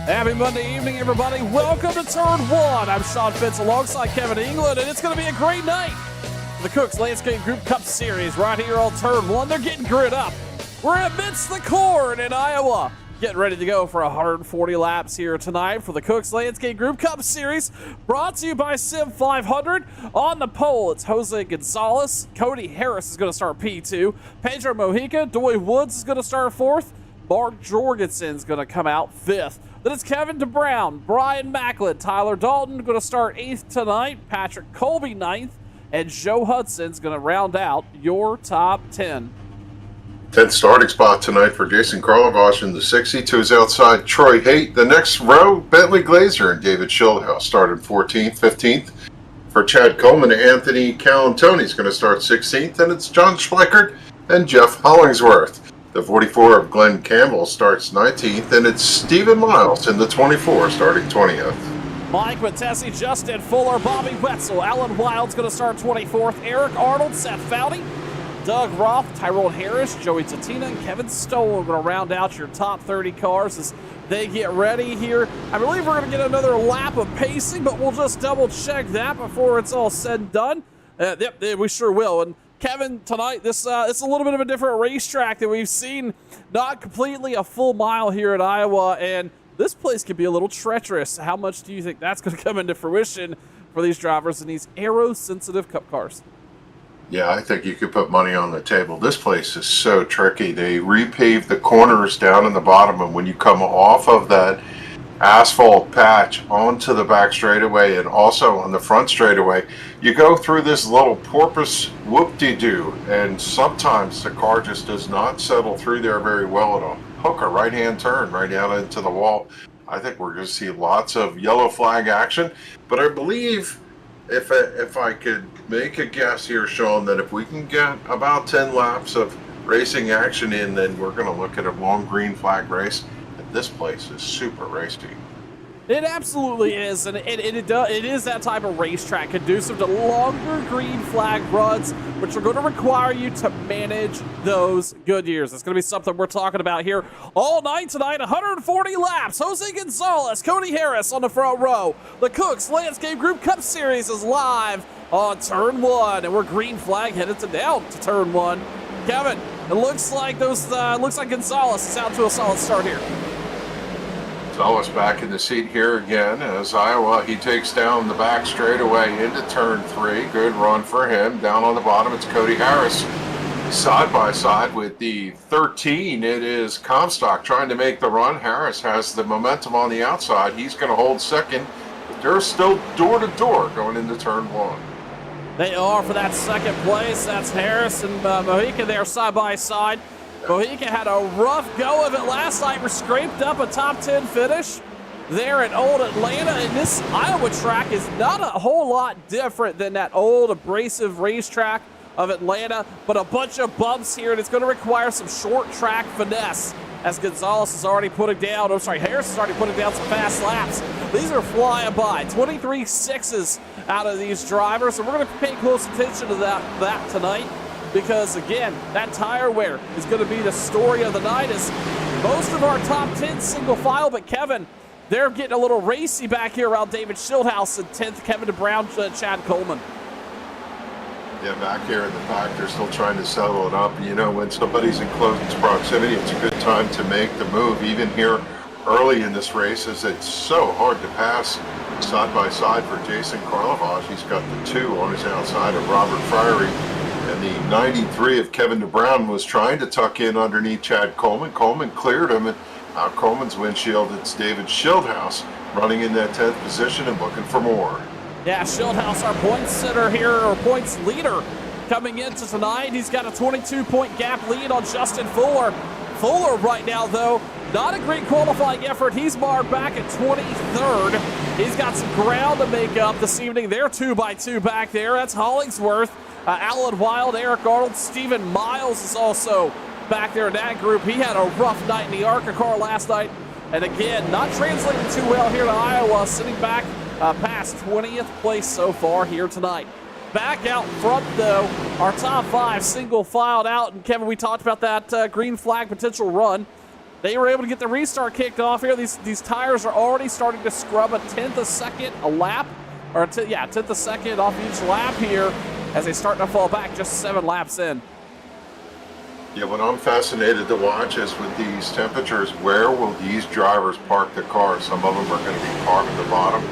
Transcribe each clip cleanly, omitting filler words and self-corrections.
Happy Monday evening, everybody. Welcome to Turn 1. I'm Sean Fitz alongside Kevin England, and it's going to be a great night for the Cooks Landscape Group Cup Series right here on Turn 1. They're getting grit up. We're amidst the corn in Iowa. Getting ready to go for 140 laps here tonight for the Cooks Landscape Group Cup Series, brought to you by Sim 500. On the pole, it's Jose Gonzalez. Cody Harris is going to start P2. Pedro Mojica, Doy Woods is going to start 4th. Mark Jorgensen is going to come out 5th. Then it's Kevin DeBrown, Brian Macklin, Tyler Dalton going to start 8th tonight, Patrick Colby 9th, and Joe Hudson's going to round out your top 10. 10th starting spot tonight for Jason Karlovash in the 62s outside Troy Haight. The next row, Bentley Glazer and David Schildhouse started 14th, 15th. For Chad Coleman, Anthony Calantoni is going to start 16th, and it's John Schweikert and Jeff Hollingsworth. The 44 of Glenn Campbell starts 19th, and it's Stephen Miles in the 24 starting 20th. Mike Matesi, Justin Fuller, Bobby Wetzel, Alan Wild's going to start 24th, Eric Arnold, Seth Foudy, Doug Roth, Tyrone Harris, Joey Tatina, and Kevin Stoll are going to round out your top 30 cars as they get ready here. I believe we're going to get another lap of pacing, but we'll just double check that before it's all said and done. Yep, we sure will. And Kevin, tonight, it's a little bit of a different racetrack that we've seen. Not completely a full mile here at Iowa, and this place could be a little treacherous. How much do you think that's going to come into fruition for these drivers in these aero-sensitive Cup cars? Yeah, I think you could put money on the table. This place is so tricky. They repaved the corners down in the bottom, and when you come off of that asphalt patch onto the back straightaway and also on the front straightaway, you go through this little porpoise whoop-de-doo, and sometimes the car just does not settle through there very well. It'll hook a right-hand turn right out into the wall. I think we're going to see lots of yellow flag action, but I believe if I could make a guess here, Sean, that if we can get about 10 laps of racing action in, then we're going to look at a long green flag race. This place is super racy. It absolutely is, and it is that type of racetrack, conducive to longer green flag runs, which are going to require you to manage those good years. It's going to be something we're talking about here all night tonight. 140 laps. Jose Gonzalez, Cody Harris on the front row. The Cooks Landscape Group Cup Series is live on Turn 1, and we're green flag headed down to Turn 1. Kevin, it looks like Gonzalez is out to a solid start here. Gonzalez back in the seat here again as Iowa, he takes down the back straightaway into turn 3. Good run for him. Down on the bottom, it's Cody Harris. Side by side with the 13, it is Comstock trying to make the run. Harris has the momentum on the outside. He's going to hold second. They're still door to door going into turn 1. They are for that second place. That's Harris and Mojica there side by side. Mojica had a rough go of it last night. We scraped up a top 10 finish there at Old Atlanta. And this Iowa track is not a whole lot different than that old abrasive racetrack of Atlanta, but a bunch of bumps here, and it's going to require some short track finesse as Gonzalez is already putting down, Harris is already putting down some fast laps. These are flying by. 23 sixes out of these drivers, so we're going to pay close attention to that tonight, because again, that tire wear is going to be the story of the night, as most of our top 10 single file, but Kevin, they're getting a little racy back here around David Schildhouse and 10th, Kevin DeBrown, Chad Coleman. Yeah, back here in the pack, they're still trying to settle it up. You know, when somebody's in close proximity, it's a good time to make the move. Even here early in this race, as it's so hard to pass side by side for Jason Karlovaj. He's got the 2 on his outside of Robert Friery. And the 93 of Kevin DeBrown was trying to tuck in underneath Chad Coleman. Coleman cleared him, and out Coleman's windshield, it's David Schildhouse running in that 10th position and looking for more. Yeah, Schildhouse, our points setter here, or points leader, coming into tonight. He's got a 22-point gap lead on Justin Fuller. Fuller right now, though, not a great qualifying effort. He's marred back at 23rd. He's got some ground to make up this evening. They're 2x2 back there. That's Hollingsworth, Alan Wild, Eric Arnold, Stephen Miles is also back there in that group. He had a rough night in the ARCA car last night. And again, not translating too well here to Iowa, sitting back past 20th place so far here tonight. Back out front, though, our top 5 single filed out. And Kevin, we talked about that green flag potential run. They were able to get the restart kicked off here. These tires are already starting to scrub a tenth a second a lap, or tenth a second off each lap here as they start to fall back just 7 laps in. Yeah, what I'm fascinated to watch is with these temperatures, where will these drivers park their cars? Some of them are going to be parked at the bottom.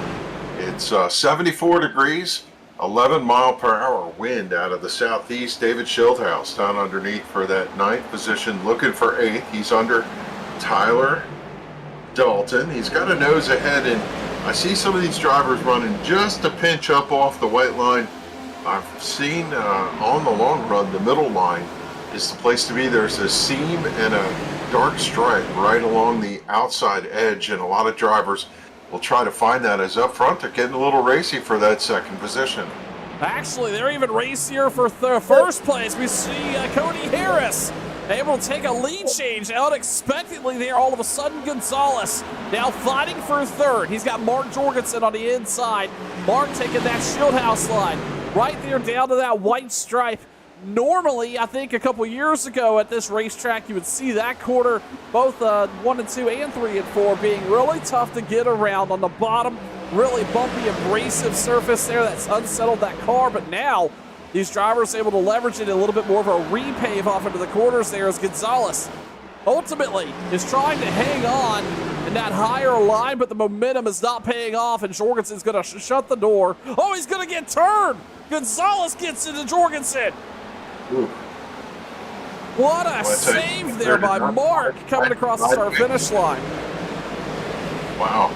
It's 74 degrees, 11 mile per hour wind out of the southeast. David Schildhouse down underneath for that 9th position, looking for 8th. He's under Tyler Dalton. He's got a nose ahead, and I see some of these drivers running just a pinch up off the white line. I've seen on the long run, the middle line is the place to be. There's a seam and a dark stripe right along the outside edge, and a lot of drivers will try to find that. As up front, they're getting a little racy for that 2nd position. Actually, they're even racier for first place. We see Cody Harris able to take a lead change unexpectedly there. All of a sudden, Gonzalez now fighting for 3rd. He's got Mark Jorgensen on the inside. Mark taking that Schildhouse line right there down to that white stripe. Normally, I think a couple years ago at this racetrack, you would see that quarter, both 1 and 2 and 3 and 4, being really tough to get around on the bottom. Really bumpy, abrasive surface there that's unsettled that car. But now, these drivers are able to leverage it a little bit more of a repave off into the corners there, as Gonzalez ultimately is trying to hang on in that higher line, but the momentum is not paying off, and Jorgensen's going to shut the door. Oh, he's going to get turned! Gonzalez gets into Jorgensen. Ooh. What a save there by Mark coming across the start-finish line. Wow.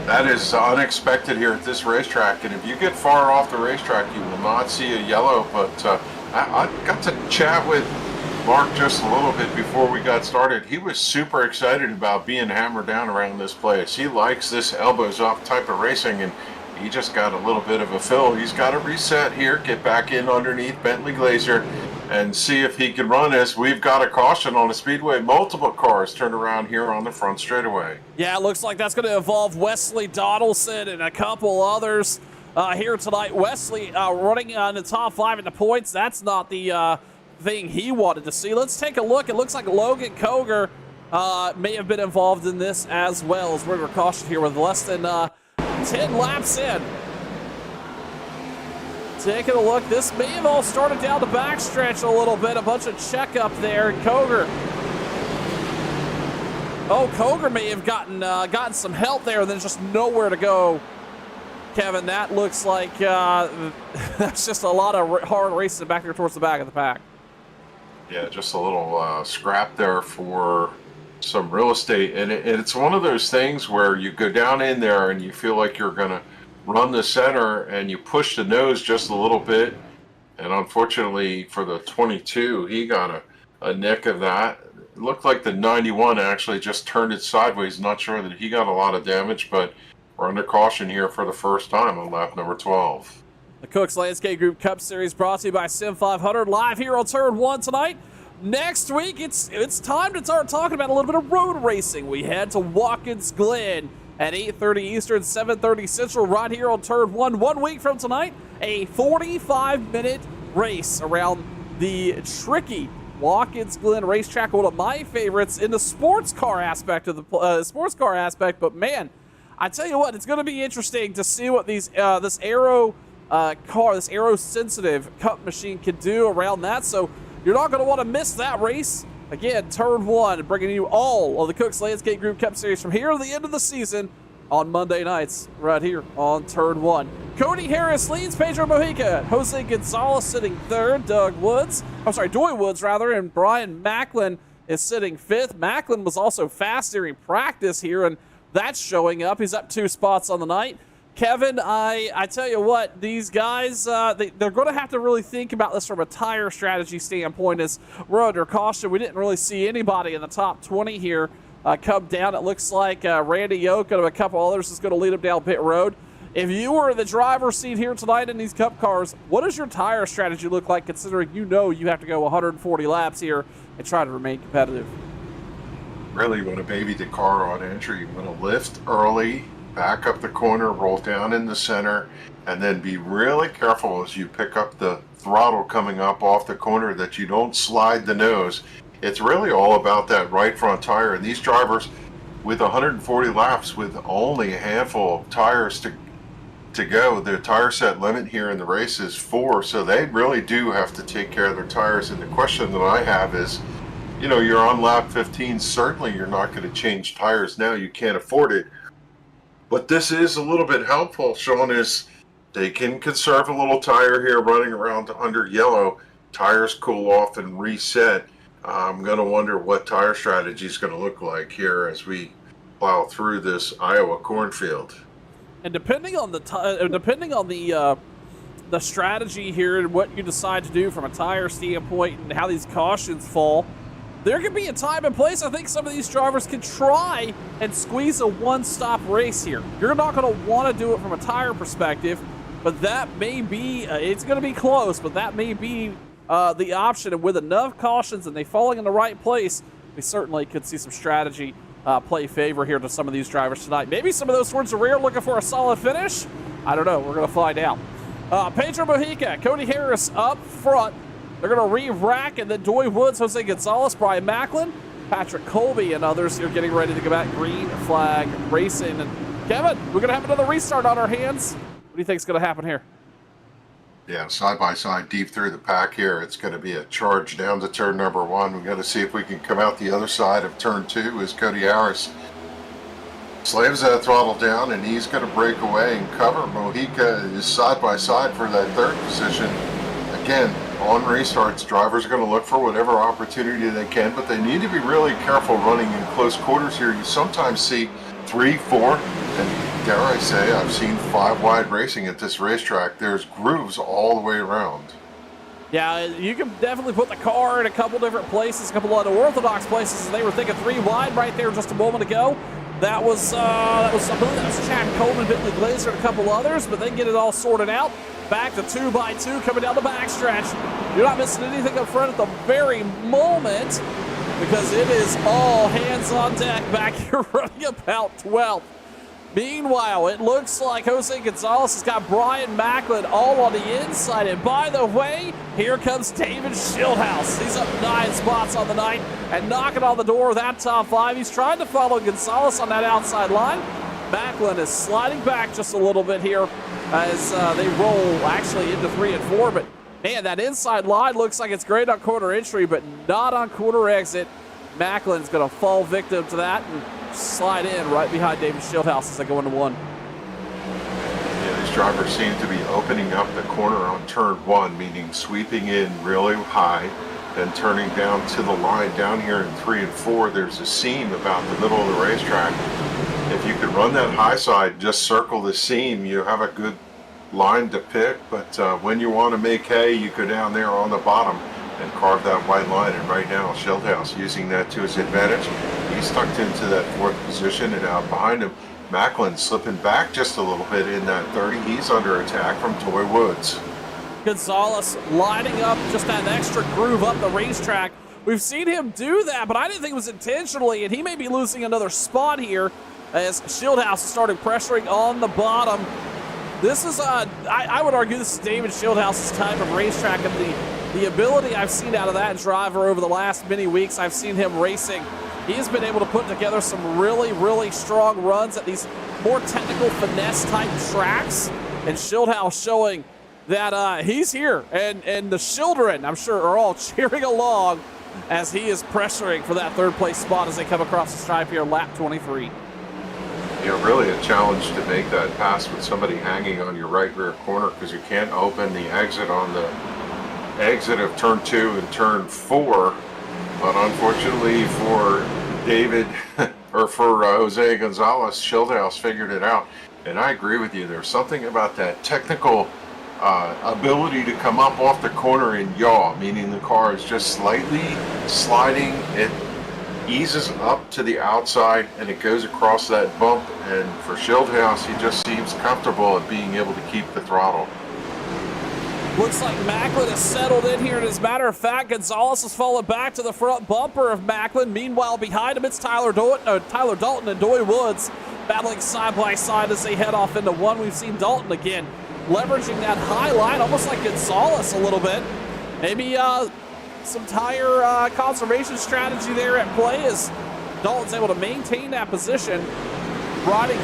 That is unexpected here at this racetrack, and if you get far off the racetrack, you will not see a yellow. But I got to chat with Mark just a little bit before we got started. He was super excited about being hammered down around this place. He likes this elbows off type of racing, and he just got a little bit of a fill. He's got to reset here, get back in underneath Bentley Glazer, and see if he can run, as we've got a caution on the speedway. Multiple cars turn around here on the front straightaway. Yeah, it looks like that's going to involve Wesley Donaldson and a couple others here tonight. Wesley running on the top 5 in the points. That's not the thing he wanted to see. Let's take a look. It looks like Logan Koger may have been involved in this as well, as we're under caution here with less than 10 laps in. Taking a look, this may have all started down the backstretch a little bit. A bunch of checkup there. And Koger may have gotten some help there, and then just nowhere to go. Kevin, that looks like that's just a lot of hard racing back there towards the back of the pack. Yeah, just a little scrap there for some real estate, and it's one of those things where you go down in there and you feel like you're gonna run the center, and you push the nose just a little bit, and unfortunately for the 22, he got a nick of that. It looked like the 91 actually just turned it sideways. Not sure that he got a lot of damage, but we're under caution here for the first time on lap number 12. The Cook's Landscape Group Cup Series brought to you by Sim 500, live here on Turn 1 tonight. Next week, it's time to start talking about a little bit of road racing. We head to Watkins Glen at 8:30 Eastern, 7:30 Central, right here on Turn 1. 1 week from tonight, a 45-minute race around the tricky Watkins Glen racetrack, one of my favorites in the sports car aspect of the But man, I tell you what, it's going to be interesting to see what these this Aero car, this aero-sensitive Cup machine can do around that. So you're not going to want to miss that race. Again, turn 1, bringing you all of the Cooks Landscape Group Cup Series from here to the end of the season on Monday nights, right here on turn 1. Cody Harris leads, Pedro Mojica, Jose Gonzalez sitting 3rd, Doy Woods, and Brian Macklin is sitting 5th. Macklin was also fast during practice here, and that's showing up. He's up 2 spots on the night. Kevin, I tell you what, these guys, they're going to have to really think about this from a tire strategy standpoint as we're under caution. We didn't really see anybody in the top 20 here come down. It looks like Randy Yoke and a couple others is going to lead them down pit road. If you were in the driver's seat here tonight in these Cup cars, what does your tire strategy look like, considering you have to go 140 laps here and try to remain competitive? Really want to baby the car on entry. You want to lift early, back up the corner, roll down in the center, and then be really careful as you pick up the throttle coming up off the corner that you don't slide the nose. It's really all about that right front tire, and these drivers with 140 laps with only a handful of tires to go, their tire set limit here in the race is 4, so they really do have to take care of their tires. And the question that I have is, you're on lap 15, certainly you're not going to change tires now, you can't afford it. But this is a little bit helpful, Sean, is they can conserve a little tire here running around under yellow. Tires cool off and reset. I'm going to wonder what tire strategy is going to look like here as we plow through this Iowa cornfield. And depending on the strategy here and what you decide to do from a tire standpoint and how these cautions fall, there could be a time and place. I think some of these drivers can try and squeeze a one-stop race here. You're not going to want to do it from a tire perspective, but that may be, it's going to be close, but that may be the option. And with enough cautions and they falling in the right place, we certainly could see some strategy play favor here to some of these drivers tonight. Maybe some of those towards the rear looking for a solid finish. I don't know. We're going to find out. Pedro Mojica, Cody Harris up front. They're going to re-rack, and then Doy Woods, Jose Gonzalez, Brian Macklin, Patrick Colby, and others here getting ready to go back. Green flag racing. And Kevin, we're going to have another restart on our hands. What do you think is going to happen here? Yeah, side by side, deep through the pack here. It's going to be a charge down to turn number 1. We've got to see if we can come out the other side of turn 2 as Cody Harris slams that throttle down, and he's going to break away and cover. Mojica is side by side for that 3rd position. Again, on restarts, drivers are going to look for whatever opportunity they can, but they need to be really careful running in close quarters here. You sometimes see 3, 4, and dare I say, I've seen 5 wide racing at this racetrack. There's grooves all the way around. Yeah, you can definitely put the car in a couple different places, a couple of unorthodox places. They were thinking 3 wide right there just a moment ago. That was I believe that was Chad Coleman, Bentley Glazer, and a couple others, but they get it all sorted out. Back to 2x2 coming down the backstretch. You're not missing anything up front at the very moment because it is all hands on deck back here running about 12th. Meanwhile, it looks like Jose Gonzalez has got Brian Macklin all on the inside. And by the way, here comes David Schildhouse. He's up 9 spots on the night and knocking on the door of that top 5. He's trying to follow Gonzalez on that outside line. Macklin is sliding back just a little bit here as they roll actually into 3 and 4. But man, that inside line looks like it's great on corner entry, but not on corner exit. Macklin's going to fall victim to that and slide in right behind David Schildhouse as they go into 1. Yeah, these drivers seem to be opening up the corner on turn 1, meaning sweeping in really high, then turning down to the line. Down here in 3 and 4, there's a seam about the middle of the racetrack. If you can run that high side, just circle the seam, you have a good line to pick. But when you want to make hay, you go down there on the bottom and carve that white line. And right now, Schildhouse using that to his advantage. He's tucked into that 4th position, and out behind him, Macklin slipping back just a little bit in that 30. He's under attack from Doy Woods. Gonzalez lining up just that extra groove up the racetrack. We've seen him do that, but I didn't think it was intentionally, and he may be losing another spot here as Schildhouse started pressuring on the bottom. This is, I would argue this is David Schildhouse's type of racetrack, and the ability I've seen out of that driver over the last many weeks. I've seen him racing. He's been able to put together some really, really strong runs at these more technical finesse type tracks, and Schildhouse showing that he's here, and the children, I'm sure, are all cheering along as he is pressuring for that third place spot as they come across the stripe here, lap 23. Really a challenge to make that pass with somebody hanging on your right rear corner, because you can't open the exit on the exit of turn 2 and turn 4. But unfortunately for David, or for Jose Gonzalez, Schildhouse figured it out. And I agree with you. There's something about that technical ability to come up off the corner and yaw, meaning the car is just slightly sliding. It eases up to the outside and it goes across that bump. And for Schildhouse, he just seems comfortable at being able to keep the throttle. Looks like Macklin has settled in here, and as a matter of fact, Gonzalez has fallen back to the front bumper of Macklin. Meanwhile, behind him, it's Tyler Dalton and Doy Woods battling side by side as they head off into one. We've seen Dalton again leveraging that high line, almost like Gonzalez a little bit. Maybe some tire conservation strategy there at play as Dalton's able to maintain that position, riding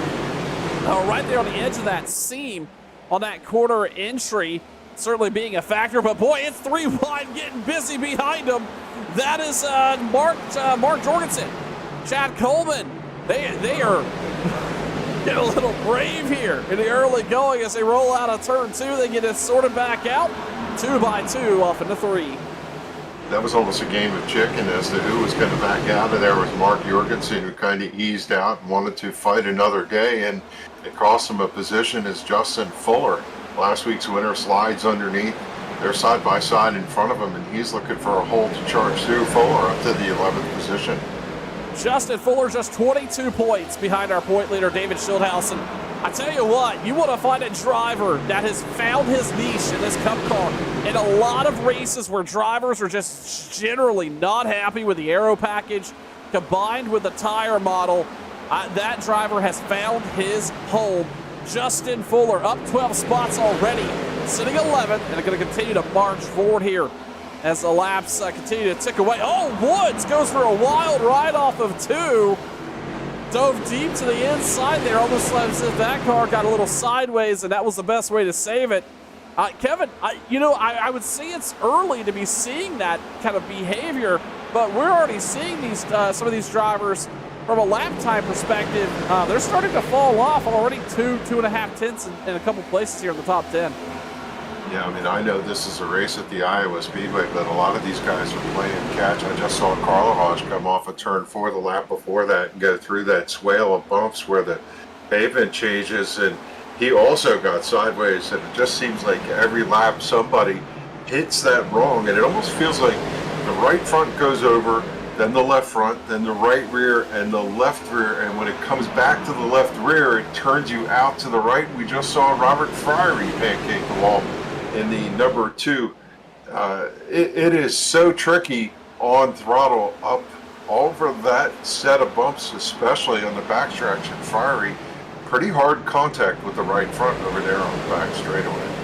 right there on the edge of that seam on that quarter entry. Certainly being a factor, but boy, it's 3 wide getting busy behind him. That is Mark Jorgensen, Chad Coleman. They are getting a little brave here in the early going as they roll out of turn 2. They get it sorted back out, 2 by 2 off into 3. That was almost a game of chicken as to who was going to back out of there. Was Mark Jorgensen, who kind of eased out and wanted to fight another day, and it cost him a position as Justin Fuller. Last week's winner slides underneath. They're side by side in front of him, and he's looking for a hole to charge through. Fuller up to the 11th position. Justin Fuller just 22 points behind our point leader, David Schildhouse. And I tell you what, you want to find a driver that has found his niche in this Cup car. In a lot of races where drivers are just generally not happy with the aero package combined with the tire model, that driver has found his home. Justin Fuller up 12 spots already, sitting 11th, and going to continue to march forward here as the laps continue to tick away. Oh, Woods goes for a wild ride off of 2. Dove deep to the inside there, almost as if that car got a little sideways, and that was the best way to save it. Kevin, I would say it's early to be seeing that kind of behavior, but we're already seeing these some of these drivers from a lap time perspective. They're starting to fall off already, 2.5 tenths in a couple places here in the top 10. Yeah, I mean, I know this is a race at the Iowa Speedway, but a lot of these guys are playing catch. I just saw Carlehage come off of turn 4 the lap before that and go through that swale of bumps where the pavement changes, and he also got sideways, and it just seems like every lap somebody hits that wrong, and it almost feels like the right front goes over, then the left front, then the right rear, and the left rear, and when it comes back to the left rear, it turns you out to the right. We just saw Robert Friery pancake the wall in the number 2. It is so tricky on throttle up over that set of bumps, especially on the backstretch. And Friery, pretty hard contact with the right front over there on the back straightaway.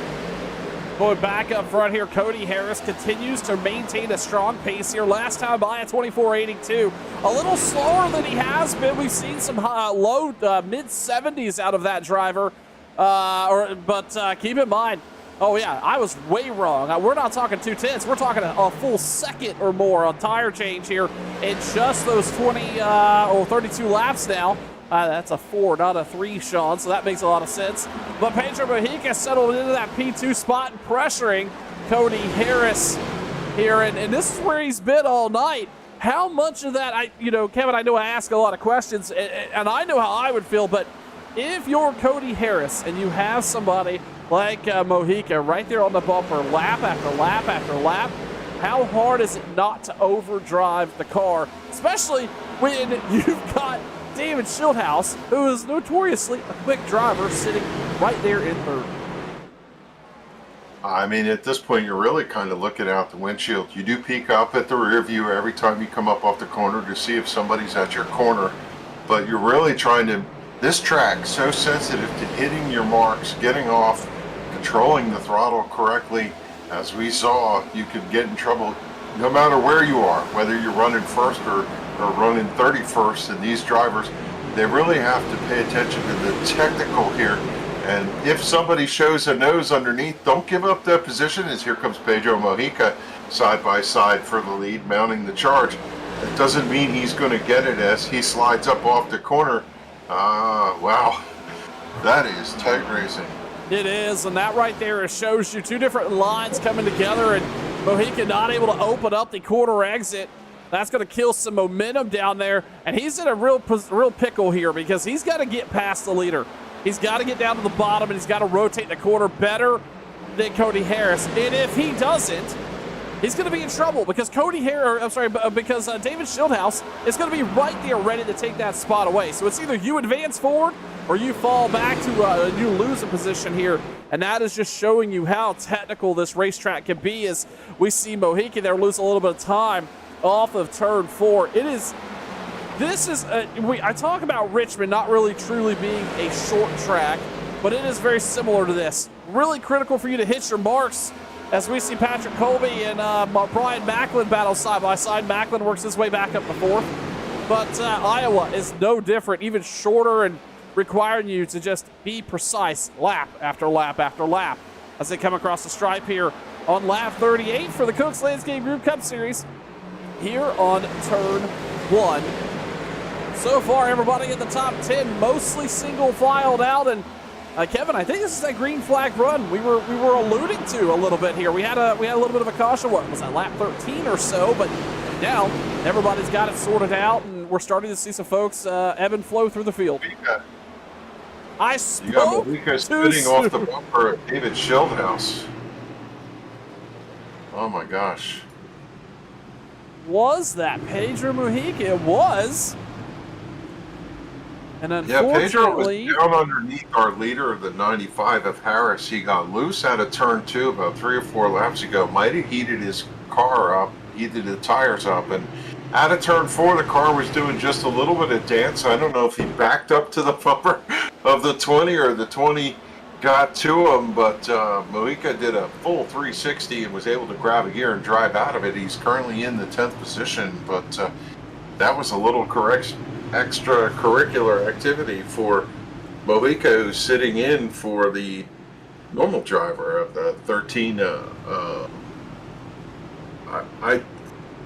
Going back up front here, Cody Harris continues to maintain a strong pace here. Last time by at 24.82. A little slower than he has been. We've seen some low mid-70s out of that driver. But keep in mind, oh yeah, I was way wrong. We're not talking 2 tenths. We're talking a full second or more on tire change here in just those 32 laps now. That's a 4, not a 3, Sean, so that makes a lot of sense. But Pedro Mojica settled into that P2 spot and pressuring Cody Harris here. And this is where he's been all night. How much of that, Kevin, I know I ask a lot of questions, and I know how I would feel, but if you're Cody Harris and you have somebody like Mojica right there on the bumper, lap after lap after lap, how hard is it not to overdrive the car, especially when you've got David Schildhouse, who is notoriously a quick driver, sitting right there in third. I mean, at this point, you're really kind of looking out the windshield. You do peek up at the rear view every time you come up off the corner to see if somebody's at your corner, but you're really trying to, this track so sensitive to hitting your marks, getting off, controlling the throttle correctly. As we saw, you could get in trouble no matter where you are, whether you're running first or running 31st. And these drivers, they really have to pay attention to the technical here And if somebody shows a nose underneath, don't give up that position. As here comes Pedro Mojica side by side for the lead, mounting the charge. That doesn't mean he's going to get it as he slides up off the corner. Wow. That is tight racing. It is, and that right there shows you two different lines coming together, and Mojica not able to open up the quarter exit. That's going to kill some momentum down there, and he's in a real pickle here because he's got to get past the leader. He's got to get down to the bottom, and he's got to rotate the corner better than Cody Harris. And if he doesn't, he's going to be in trouble because David Schildhouse is going to be right there ready to take that spot away. So it's either you advance forward or you fall back to you lose a position here. And that is just showing you how technical this racetrack can be as we see Mojica there lose a little bit of time off of turn 4. I talk about Richmond not really truly being a short track, but it is very similar to this. Really critical for you to hit your marks as we see Patrick Colby and Brian Macklin battle side by side. Macklin works his way back up the 4th. But Iowa is no different, even shorter and requiring you to just be precise lap after lap after lap as they come across the stripe here on lap 38 for the Cooks Landscape Group Cup Series here on turn 1. So far, everybody in the top 10 mostly single filed out, and Kevin, I think this is that green flag run we were alluding to a little bit here. We had a little bit of a caution. What was that, lap 13 or so? But now everybody's got it sorted out, and we're starting to see some folks ebb and flow through the field. I spoke You got Mojica spinning off the bumper of David Schildhouse. Oh my gosh. Was that Pedro Mojica? It was. And unfortunately, yeah, Pedro was down underneath our leader of the 95 of Harris. He got loose out of turn 2 about 3 or 4 laps ago. Might have heated his car up, heated the tires up, and out of turn 4, the car was doing just a little bit of dance. I don't know if he backed up to the bumper of the 20 or the 20 got to him, but Mojica did a full 360 and was able to grab a gear and drive out of it. He's currently in the 10th position, but that was a little extracurricular activity for Mojica, who's sitting in for the normal driver of the 13.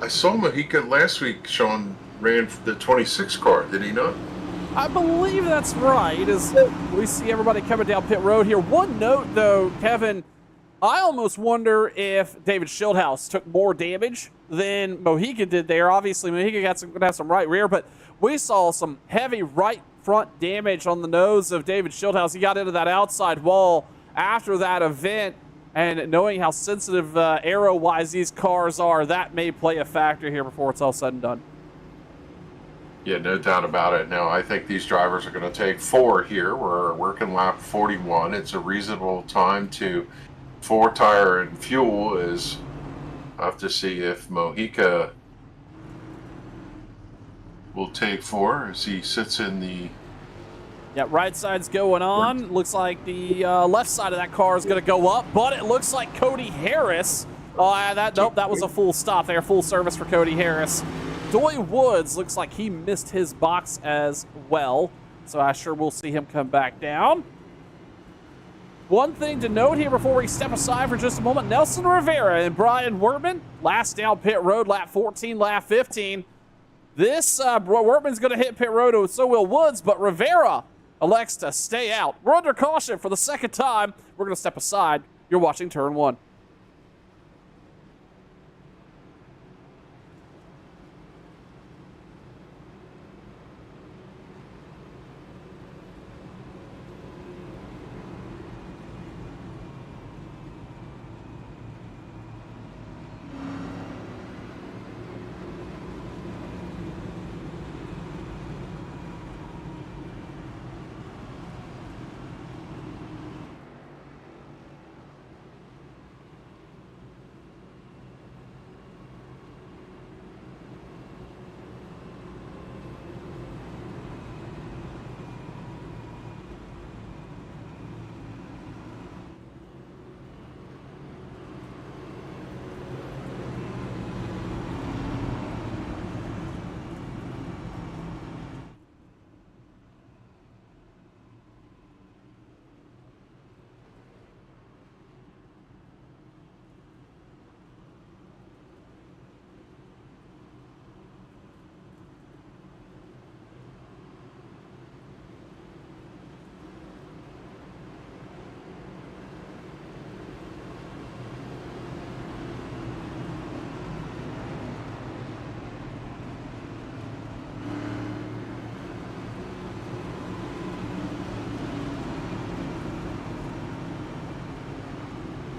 I saw Mojica last week. Sean ran the 26 car, did he not? I believe that's right, as we see everybody coming down pit road here. One note, though, Kevin, I almost wonder if David Schildhouse took more damage than Mojica did there. Obviously, Mojica going to have some right rear, but we saw some heavy right front damage on the nose of David Schildhouse. He got into that outside wall after that event, and knowing how sensitive aero-wise these cars are, that may play a factor here before it's all said and done. Yeah, no doubt about it. Now, I think these drivers are going to take 4 here. We're working lap 41. It's a reasonable time to 4 tire and fuel. Is I have to see if Mojica will take 4 as he sits in the... Yeah, right side's going on. Looks like the left side of that car is going to go up, but it looks like Cody Harris. Nope, that was a full stop there. Full service for Cody Harris. Doy Woods looks like he missed his box as well, so I sure will see him come back down. One thing to note here before we step aside for just a moment, Nelson Rivera and Brian Wertman, last down pit road, lap 14, lap 15. This Wertman's going to hit pit road, and so will Woods, but Rivera elects to stay out. We're under caution for the second time. We're going to step aside. You're watching Turn 1.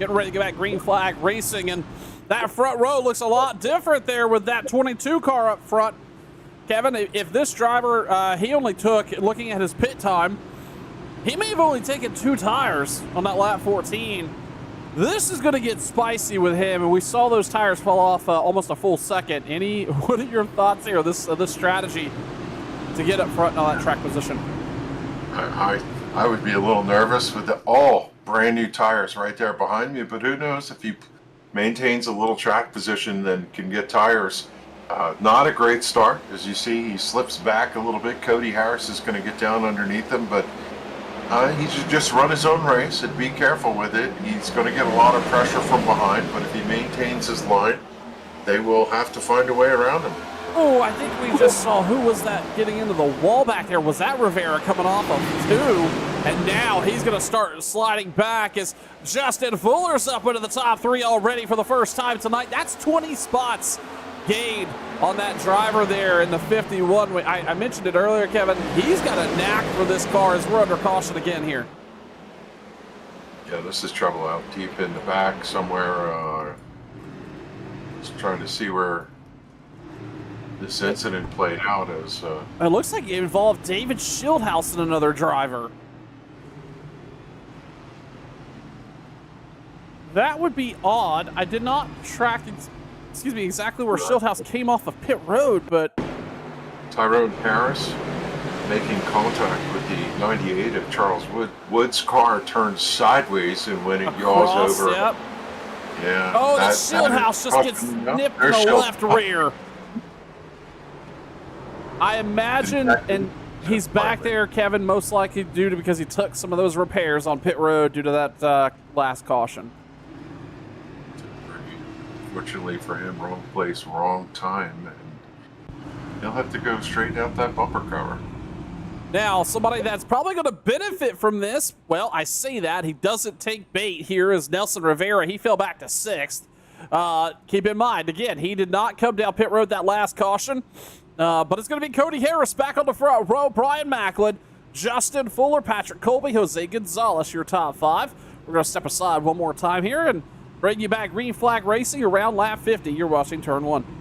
getting ready to get back green flag racing, and that front row looks a lot different there with that 22 car up front. Kevin, if this driver, he only took, looking at his pit time, he may have only taken 2 tires on that lap 14. This is going to get spicy with him, and we saw those tires fall off almost a full second. What are your thoughts here, this strategy to get up front on that track position? I would be a little nervous with all brand new tires right there behind me, but who knows if he maintains a little track position, then can get tires. Not a great start. As you see, he slips back a little bit. Cody Harris is going to get down underneath him, but he should just run his own race and be careful with it. He's going to get a lot of pressure from behind, but if he maintains his line, they will have to find a way around him. Oh, I think we just saw, who was that getting into the wall back there? Was that Rivera coming off of 2? And now he's going to start sliding back as Justin Fuller's up into the top 3 already for the first time tonight. That's 20 spots gained on that driver there in the 51. I mentioned it earlier, Kevin. He's got a knack for this car as we're under caution again here. Yeah, this is trouble out deep in the back somewhere. Just trying to see where this incident played out as it looks like it involved David Schildhouse and another driver. That would be odd. I did not track exactly where Schildhouse came off of pit road, but Tyrone Harris making contact with the 98 of Charles Wood's car turns sideways, and when it yaws over, yep. Yeah. Oh, the Schildhouse just gets nipped in the left rear. I imagine, and he's back there, Kevin, most likely because he took some of those repairs on pit road due to that last caution. Fortunately for him, wrong place, wrong time, and he'll have to go straight out that bumper cover. Now, somebody that's probably going to benefit from this, well, I say that, he doesn't take bait here, is Nelson Rivera. He fell back to 6th. Keep in mind, again, he did not come down pit road that last caution. But it's going to be Cody Harris back on the front row, Brian Macklin, Justin Fuller, Patrick Colby, Jose Gonzalez, your top 5. We're going to step aside one more time here and bring you back green flag racing around lap 50. You're watching Turn 1.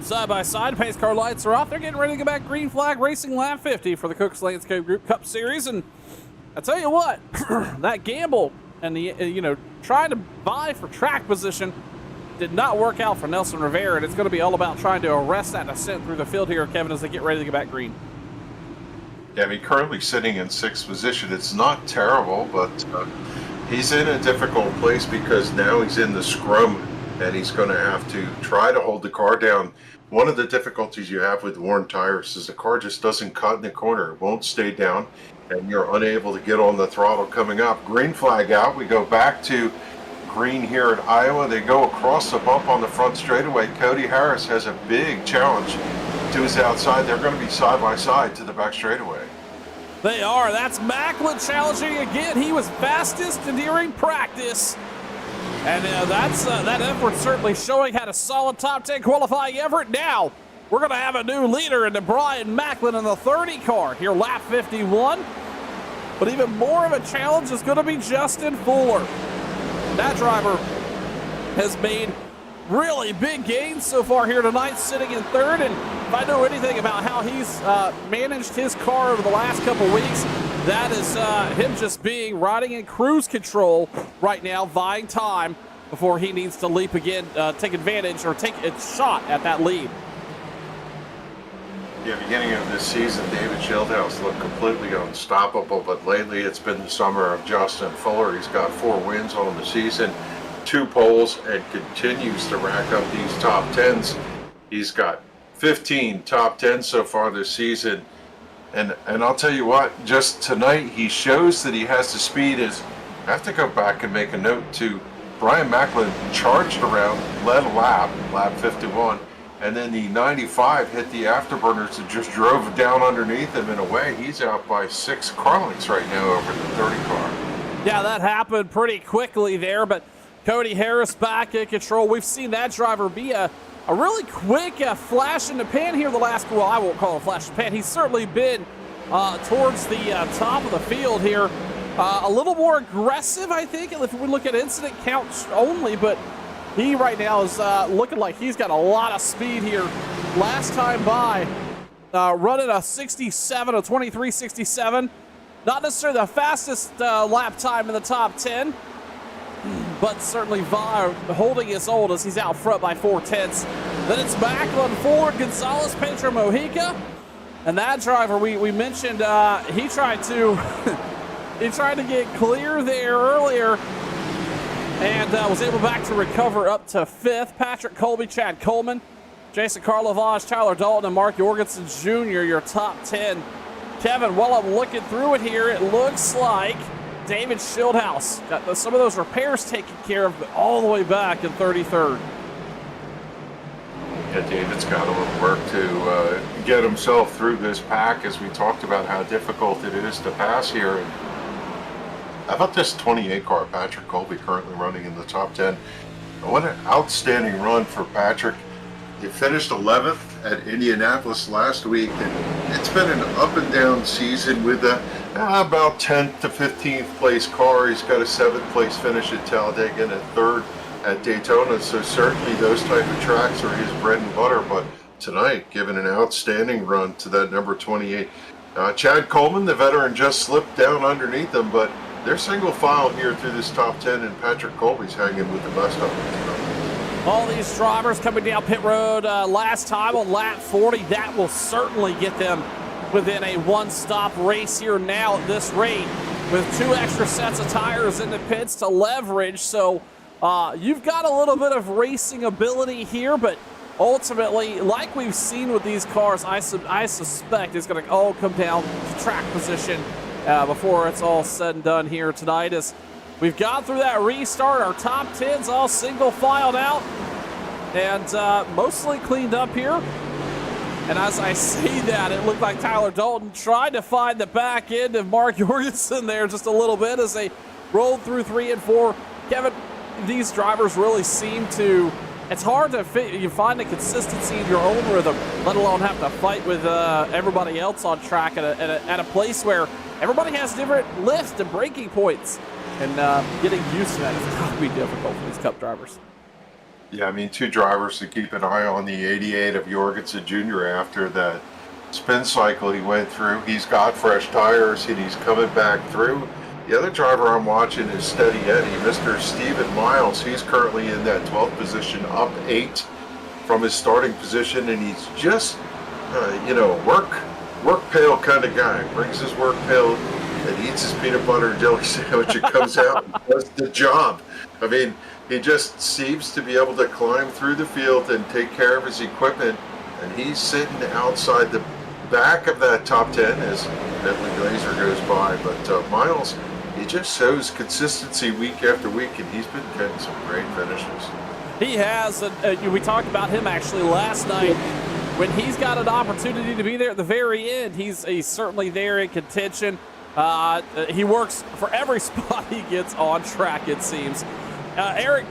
Side by side, pace car lights are off. They're getting ready to go back green flag racing lap 50 for the Cooks Landscape Group Cup Series. And I tell you what, that gamble and the trying to vie for track position did not work out for Nelson Rivera, and it's going to be all about trying to arrest that descent through the field here, Kevin, as they get ready to get back green. Yeah, I mean, currently sitting in 6th position. It's not terrible, but he's in a difficult place because now he's in the scrum, and he's going to have to try to hold the car down. One of the difficulties you have with worn tires is the car just doesn't cut in the corner. It won't stay down, and you're unable to get on the throttle coming up. Green flag out. We go back to green here at Iowa. They go across the bump on the front straightaway. Cody Harris has a big challenge to his outside. They're going to be side by side to the back straightaway. They are. That's Macklin challenging again. He was fastest during practice. And that effort certainly showing had a solid top 10 qualifying effort. Now, we're going to have a new leader in Brian Macklin in the 30 car here, lap 51. But even more of a challenge is going to be Justin Fuller. That driver has made really big gains so far here tonight, sitting in 3rd. And if I know anything about how he's managed his car over the last couple weeks, that is him just riding in cruise control right now, vying time before he needs to leap again, take advantage or take a shot at that lead. Yeah, beginning of this season, David Schildhouse looked completely unstoppable, but lately it's been the summer of Justin Fuller. He's got 4 wins on the season, 2 poles, and continues to rack up these top 10s. He's got 15 top 10s so far this season. And I'll tell you what, just tonight he shows that he has the speed. I have to go back and make a note to Brian Macklin charged around, led a lap 51. And then the 95 hit the afterburners and just drove down underneath him. In a way, he's out by 6 car lengths right now over the 30 car. Yeah, that happened pretty quickly there, but Cody Harris back in control. We've seen that driver be a really quick flash in the pan here the last, well, I won't call it a flash in the pan. He's certainly been towards the top of the field here. A little more aggressive, I think, if we look at incident counts only, but he right now is looking like he's got a lot of speed here. Last time by, running a 67, a 23.67. Not necessarily the fastest lap time in the top 10, but certainly holding his own as he's out front by 4/10. Then it's Macklin, Ford, Gonzalez, Pedro Mojica. And that driver, we mentioned, he tried to he tried to get clear there earlier, and was able back to recover up to 5th. Patrick Colby, Chad Coleman, Jason Karlovaj, Tyler Dalton, and Mark Jorgensen Jr., your top 10. Kevin, while I'm looking through it here, it looks like David Schildhouse got some of those repairs taken care of, but all the way back in 33rd. Yeah, David's got a little work to get himself through this pack, as we talked about how difficult it is to pass here. And how about this 28 car, Patrick Colby, currently running in the top 10? What an outstanding run for Patrick. He finished 11th at Indianapolis last week, and it's been an up and down season with about 10th to 15th place car. He's got a 7th place finish at Talladega and a 3rd at Daytona, so certainly those type of tracks are his bread and butter. But tonight, given an outstanding run to that number 28. Chad Coleman, the veteran, just slipped down underneath him, but they're single file here through this top 10, and Patrick Colby's hanging with the best of them. All these drivers coming down pit road last time on lap 40. That will certainly get them within a one-stop race here now at this rate, with 2 extra sets of tires in the pits to leverage. So you've got a little bit of racing ability here, but ultimately, like we've seen with these cars, I suspect it's going to all come down to track position before it's all said and done here tonight. As we've gone through that restart, our top 10's all single filed out and mostly cleaned up here. And as I say that, it looked like Tyler Dalton tried to find the back end of Mark Jorgensen there just a little bit as they rolled through 3 and 4. Kevin, these drivers really seem to, it's hard to you find the consistency in your own rhythm, let alone have to fight with everybody else on track at a place where everybody has different lift and braking points. And getting used to that is going to be difficult for these Cup drivers. Yeah, I mean, 2 drivers to keep an eye on, the 88 of Jorgensen Jr. after that spin cycle he went through. He's got fresh tires and he's coming back through. The other driver I'm watching is Steady Eddie, Mr. Stephen Miles. He's currently in that 12th position, up 8 from his starting position, and he's just, work pail kind of guy. Brings his work pail and eats his peanut butter and jelly sandwich and comes out and does the job. I mean, he just seems to be able to climb through the field and take care of his equipment, and he's sitting outside the back of that top 10 as Bentley Glazer goes by. But Miles, he just shows consistency week after week, and he's been getting some great finishes. He has. We talked about him actually last night. When he's got an opportunity to be there at the very end, he's certainly there in contention. He works for every spot he gets on track, it seems. Eric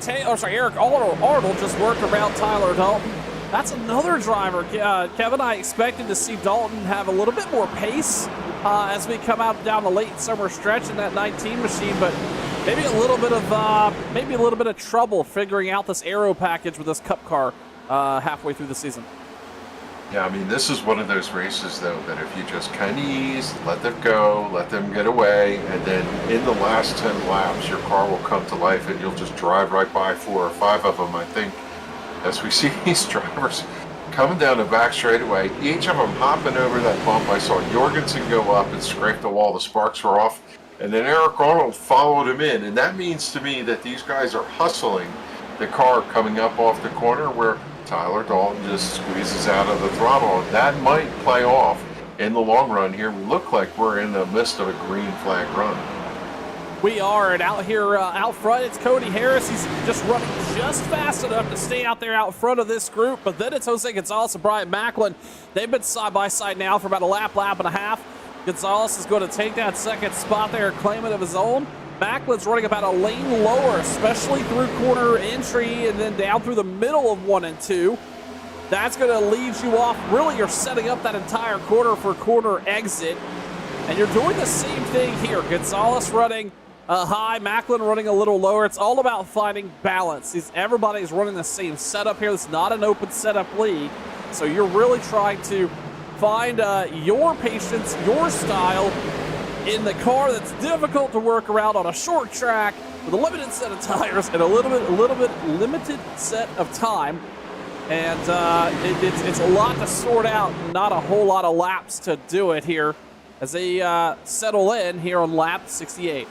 Arnold just worked around Tyler Dalton. That's another driver. Kevin, I expected to see Dalton have a little bit more pace as we come out down the late summer stretch in that 19 machine, but maybe a little bit of trouble figuring out this aero package with this Cup car halfway through the season. Yeah, I mean, this is one of those races, though, that if you just kind of ease, let them go, let them get away, and then in the last 10 laps, your car will come to life and you'll just drive right by 4 or 5 of them, I think, as we see these drivers coming down the back straightaway, each of them hopping over that bump. I saw Jorgensen go up and scrape the wall, the sparks were off, and then Eric Arnold followed him in, and that means to me that these guys are hustling the car coming up off the corner where Tyler Dalton just squeezes out of the throttle. That might play off in the long run here. We look like we're in the midst of a green flag run. We are, and out here out front, it's Cody Harris. He's just running just fast enough to stay out there out front of this group. But then it's Jose Gonzalez and Brian Macklin. They've been side by side now for about a lap and a half. Gonzalez is going to take that second spot there, claim it of his own. Macklin's running about a lane lower, especially through corner entry and then down through the middle of 1 and 2. That's going to lead you off. Really, you're setting up that entire corner for corner exit. And you're doing the same thing here. Gonzalez running high, Macklin running a little lower. It's all about finding balance. Everybody's running the same setup here. It's not an open setup league. So you're really trying to find your patience, your style, in the car that's difficult to work around on a short track with a limited set of tires and a little bit limited set of time. And it's a lot to sort out, not a whole lot of laps to do it here as they settle in here on lap 68.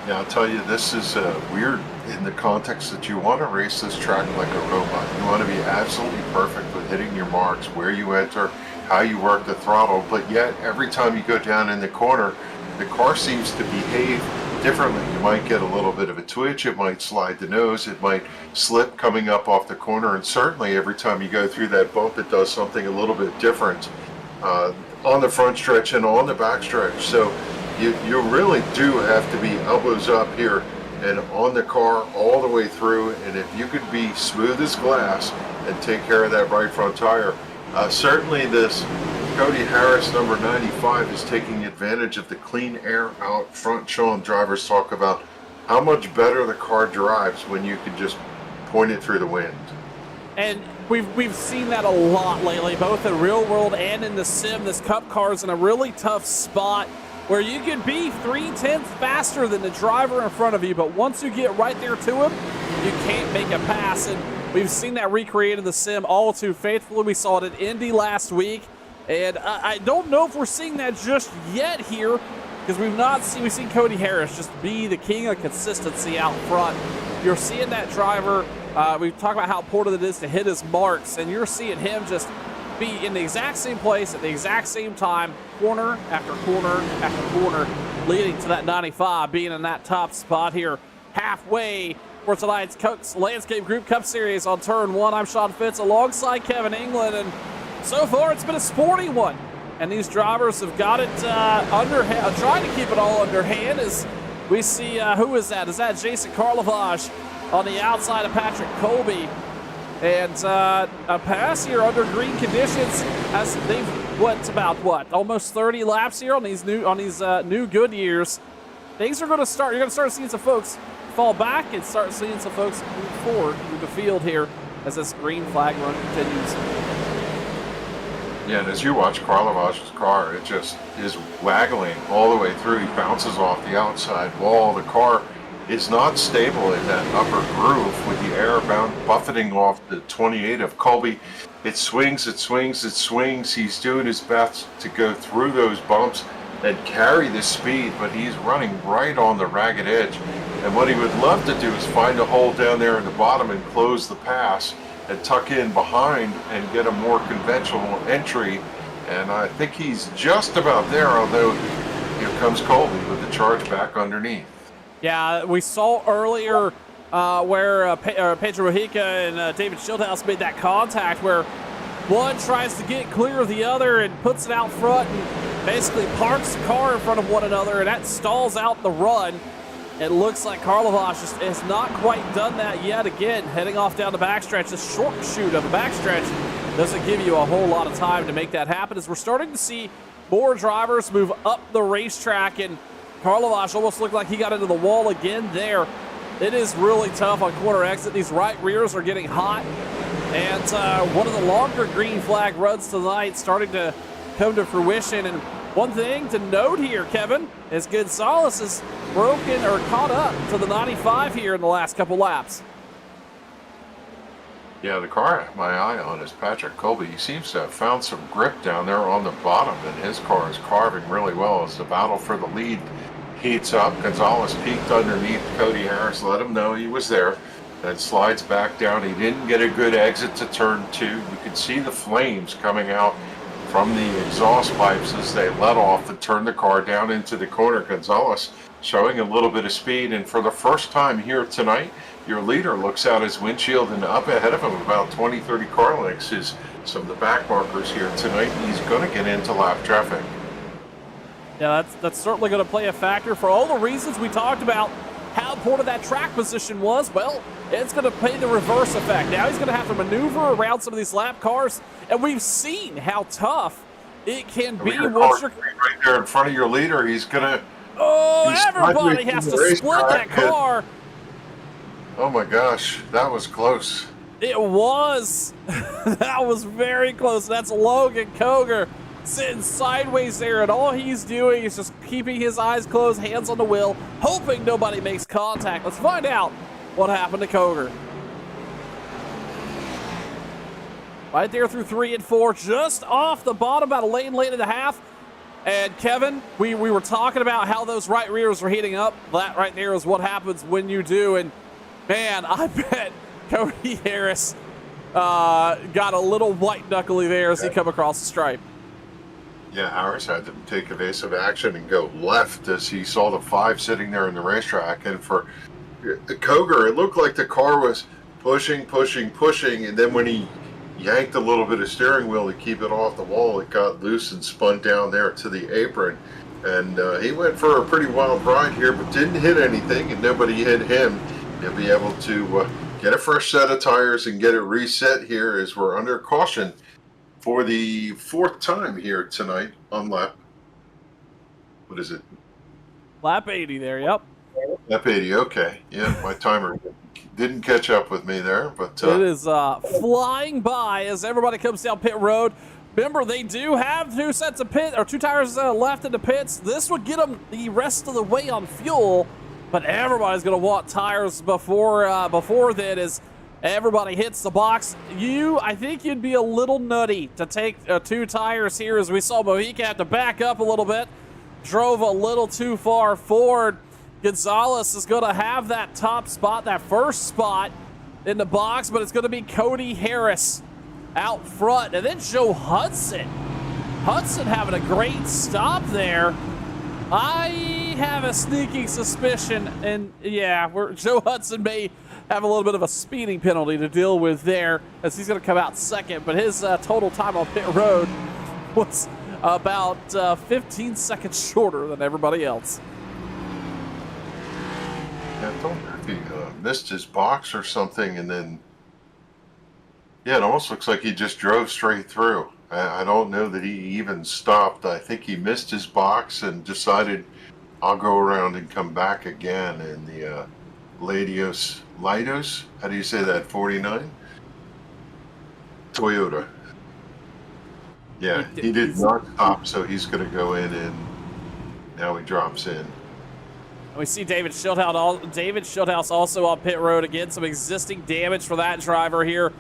Yeah, I'll tell you, this is weird in the context that you want to race this track like a robot. You want to be absolutely perfect with hitting your marks, where you enter, how you work the throttle, but yet every time you go down in the corner, the car seems to behave differently. You might get a little bit of a twitch, it might slide the nose, it might slip coming up off the corner, and certainly every time you go through that bump, it does something a little bit different on the front stretch and on the back stretch. So you really do have to be elbows up here and on the car all the way through, and if you could be smooth as glass and take care of that right front tire, certainly this Cody Harris number 95 is taking advantage of the clean air out front. Sean, drivers talk about how much better the car drives when you can just point it through the wind. And we've seen that a lot lately, both in real world and in the sim. This Cup car's in a really tough spot where you can be 3/10 faster than the driver in front of you, but once you get right there to him, you can't make a pass. And we've seen that recreated in the sim all too faithfully. We saw it at Indy last week. And I don't know if we're seeing that just yet here, because we've seen Cody Harris just be the king of consistency out front. You're seeing that driver, we've talked about how important it is to hit his marks, and you're seeing him just be in the exact same place at the exact same time, corner after corner after corner, leading to that 95, being in that top spot here halfway for tonight's Landscape Group Cup Series on Turn 1. I'm Sean Fitz alongside Kevin England, and so far, it's been a sporty one, and these drivers have got it underhand, trying to keep it all underhand as we see, who is that? Is that Jason Karlovaj on the outside of Patrick Colby? And a pass here under green conditions as they've almost 30 laps here on these new Goodyears. Things are going to start. You're going to start seeing some folks fall back and start seeing some folks move forward through the field here as this green flag run continues. Yeah, and as you watch Karlovash's car, it just is waggling all the way through. He bounces off the outside wall. The car is not stable in that upper groove with the air buffeting off the 28 of Colby. It swings, it swings, it swings. He's doing his best to go through those bumps and carry the speed, but he's running right on the ragged edge. And what he would love to do is find a hole down there in the bottom and close the pass and tuck in behind and get a more conventional entry. And I think he's just about there, although here comes Colby with the charge back underneath. Yeah, we saw earlier where Pedro Mojica and David Schildhouse made that contact where one tries to get clear of the other and puts it out front and basically parks the car in front of one another, and that stalls out the run. It looks like Karlovash has not quite done that yet. Again, heading off down the backstretch, this short shoot of the backstretch doesn't give you a whole lot of time to make that happen, as we're starting to see more drivers move up the racetrack, and Karlovash almost looked like he got into the wall again there. It is really tough on corner exit. These right rears are getting hot, and one of the longer green flag runs tonight starting to come to fruition. And one thing to note here, Kevin, is Gonzalez has broken or caught up to the 95 here in the last couple laps. Yeah, the car I have my eye on is Patrick Colby. He seems to have found some grip down there on the bottom, and his car is carving really well as the battle for the lead heats up. Gonzalez peeked underneath Cody Harris, let him know he was there, then slides back down. He didn't get a good exit to turn 2. You could see the flames coming out from the exhaust pipes as they let off and turned the car down into the corner. Gonzalez showing a little bit of speed, and for the first time here tonight, your leader looks out his windshield, and up ahead of him about 20-30 car lengths is some of the back markers here tonight. He's going to get into lap traffic. Yeah, that's certainly going to play a factor for all the reasons we talked about how important that track position was. Well, it's going to pay the reverse effect. Now he's going to have to maneuver around some of these lap cars, and we've seen how tough it can be. Once you're right there in front of your leader, he's going to... Oh, everybody has to split that car. Oh my gosh, that was close. It was. That was very close. That's Logan Coger sitting sideways there, and all he's doing is just keeping his eyes closed, hands on the wheel, hoping nobody makes contact. Let's find out what happened to Coger. Right there through 3 and 4, just off the bottom, about a lane and a half. And Kevin, we were talking about how those right rears were heating up. That right there is what happens when you do. And man, I bet Cody Harris got a little white knuckly there as he come across the stripe. Yeah, Harris had to take evasive action and go left as he saw the 5 sitting there in the racetrack. And for Coger, it looked like the car was pushing, and then when he yanked a little bit of steering wheel to keep it off the wall, it got loose and spun down there to the apron. And he went for a pretty wild ride here, but didn't hit anything, and nobody hit him. He'll be able to get a fresh set of tires and get it reset here as we're under caution for the 4th time here tonight on lap. What is it? Lap 80 there, yep. Lap 80, okay. Yeah, my timer didn't catch up with me there, but... it is flying by as everybody comes down pit road. Remember, they do have 2 sets of two tires left in the pits. This would get them the rest of the way on fuel, but everybody's going to want tires before then as everybody hits the box. I think you'd be a little nutty to take 2 tires here, as we saw Mojica have to back up a little bit. Drove a little too far forward. Gonzalez is going to have that top spot, that first spot in the box, but it's going to be Cody Harris out front. And then Joe Hudson. Hudson having a great stop there. I have a sneaking suspicion, and yeah, Joe Hudson may have a little bit of a speeding penalty to deal with there, as he's going to come out second, but his total time on pit road was about 15 seconds shorter than everybody else. I don't know if he missed his box or something, and then, yeah, it almost looks like he just drove straight through. I don't know that he even stopped. I think he missed his box and decided, I'll go around and come back again in the Lidos, how do you say that, 49? Toyota. Yeah, he did not stop, so he's going to go in, and now he drops in. We see David Schildhouse also on pit road again. Some existing damage for that driver here.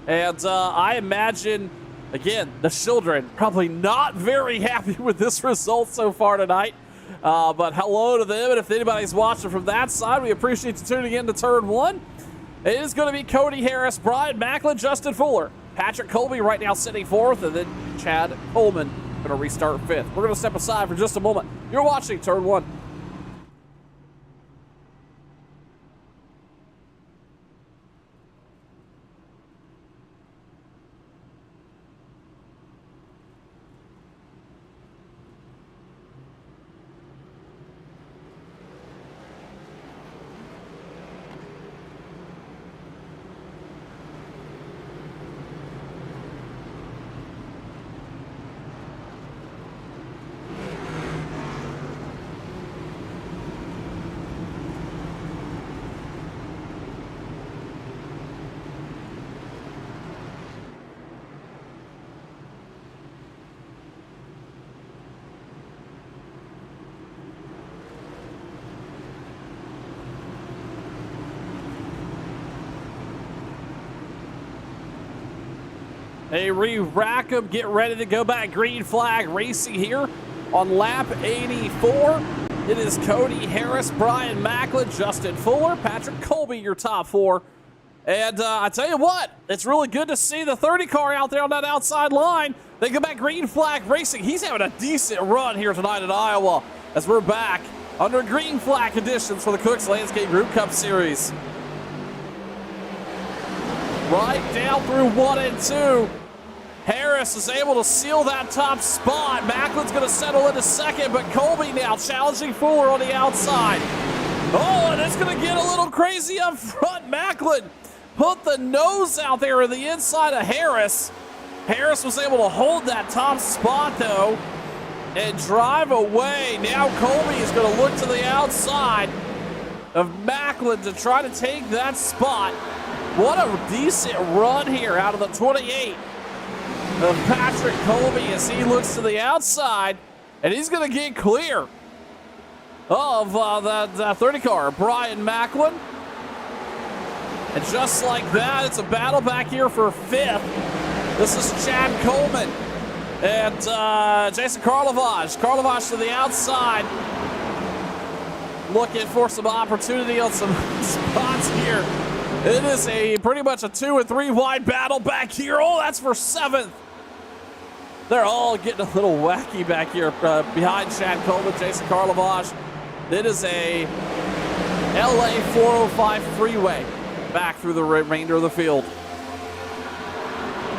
And I imagine, again, the children probably not very happy with this result so far tonight. But hello to them. And if anybody's watching from that side, we appreciate you tuning in to Turn 1. It is going to be Cody Harris, Brian Macklin, Justin Fuller, Patrick Colby right now sitting fourth, and then Chad Coleman going to restart fifth. We're going to step aside for just a moment. You're watching Turn 1. Hey, Rackham, get ready to go back. Green flag racing here on lap 84. It is Cody Harris, Brian Macklin, Justin Fuller, Patrick Colby, your top four. And I tell you what, it's really good to see the 30 car out there on that outside line. They go back green flag racing. He's having a decent run here tonight in Iowa as we're back under green flag conditions for the Cooks Landscape Group Cup Series. Right down through 1 and 2. Harris is able to seal that top spot. Macklin's going to settle into second, but Colby now challenging Fuller on the outside. Oh, and it's going to get a little crazy up front. Macklin put the nose out there in the inside of Harris. Harris was able to hold that top spot, though, and drive away. Now Colby is going to look to the outside of Macklin to try to take that spot. What a decent run here out of the 28 of Patrick Colby as he looks to the outside, and he's going to get clear of that 30 car, Brian Macklin. And just like that, it's a battle back here for fifth. This is Chad Coleman and Jason Karlovaj. Karlovaj to the outside, looking for some opportunity on some spots here. It is pretty much a 2 and 3 wide battle back here. Oh, that's for seventh. They're all getting a little wacky back here behind Chad Coleman, Jason Karlovaj. It is a LA 405 freeway back through the remainder of the field.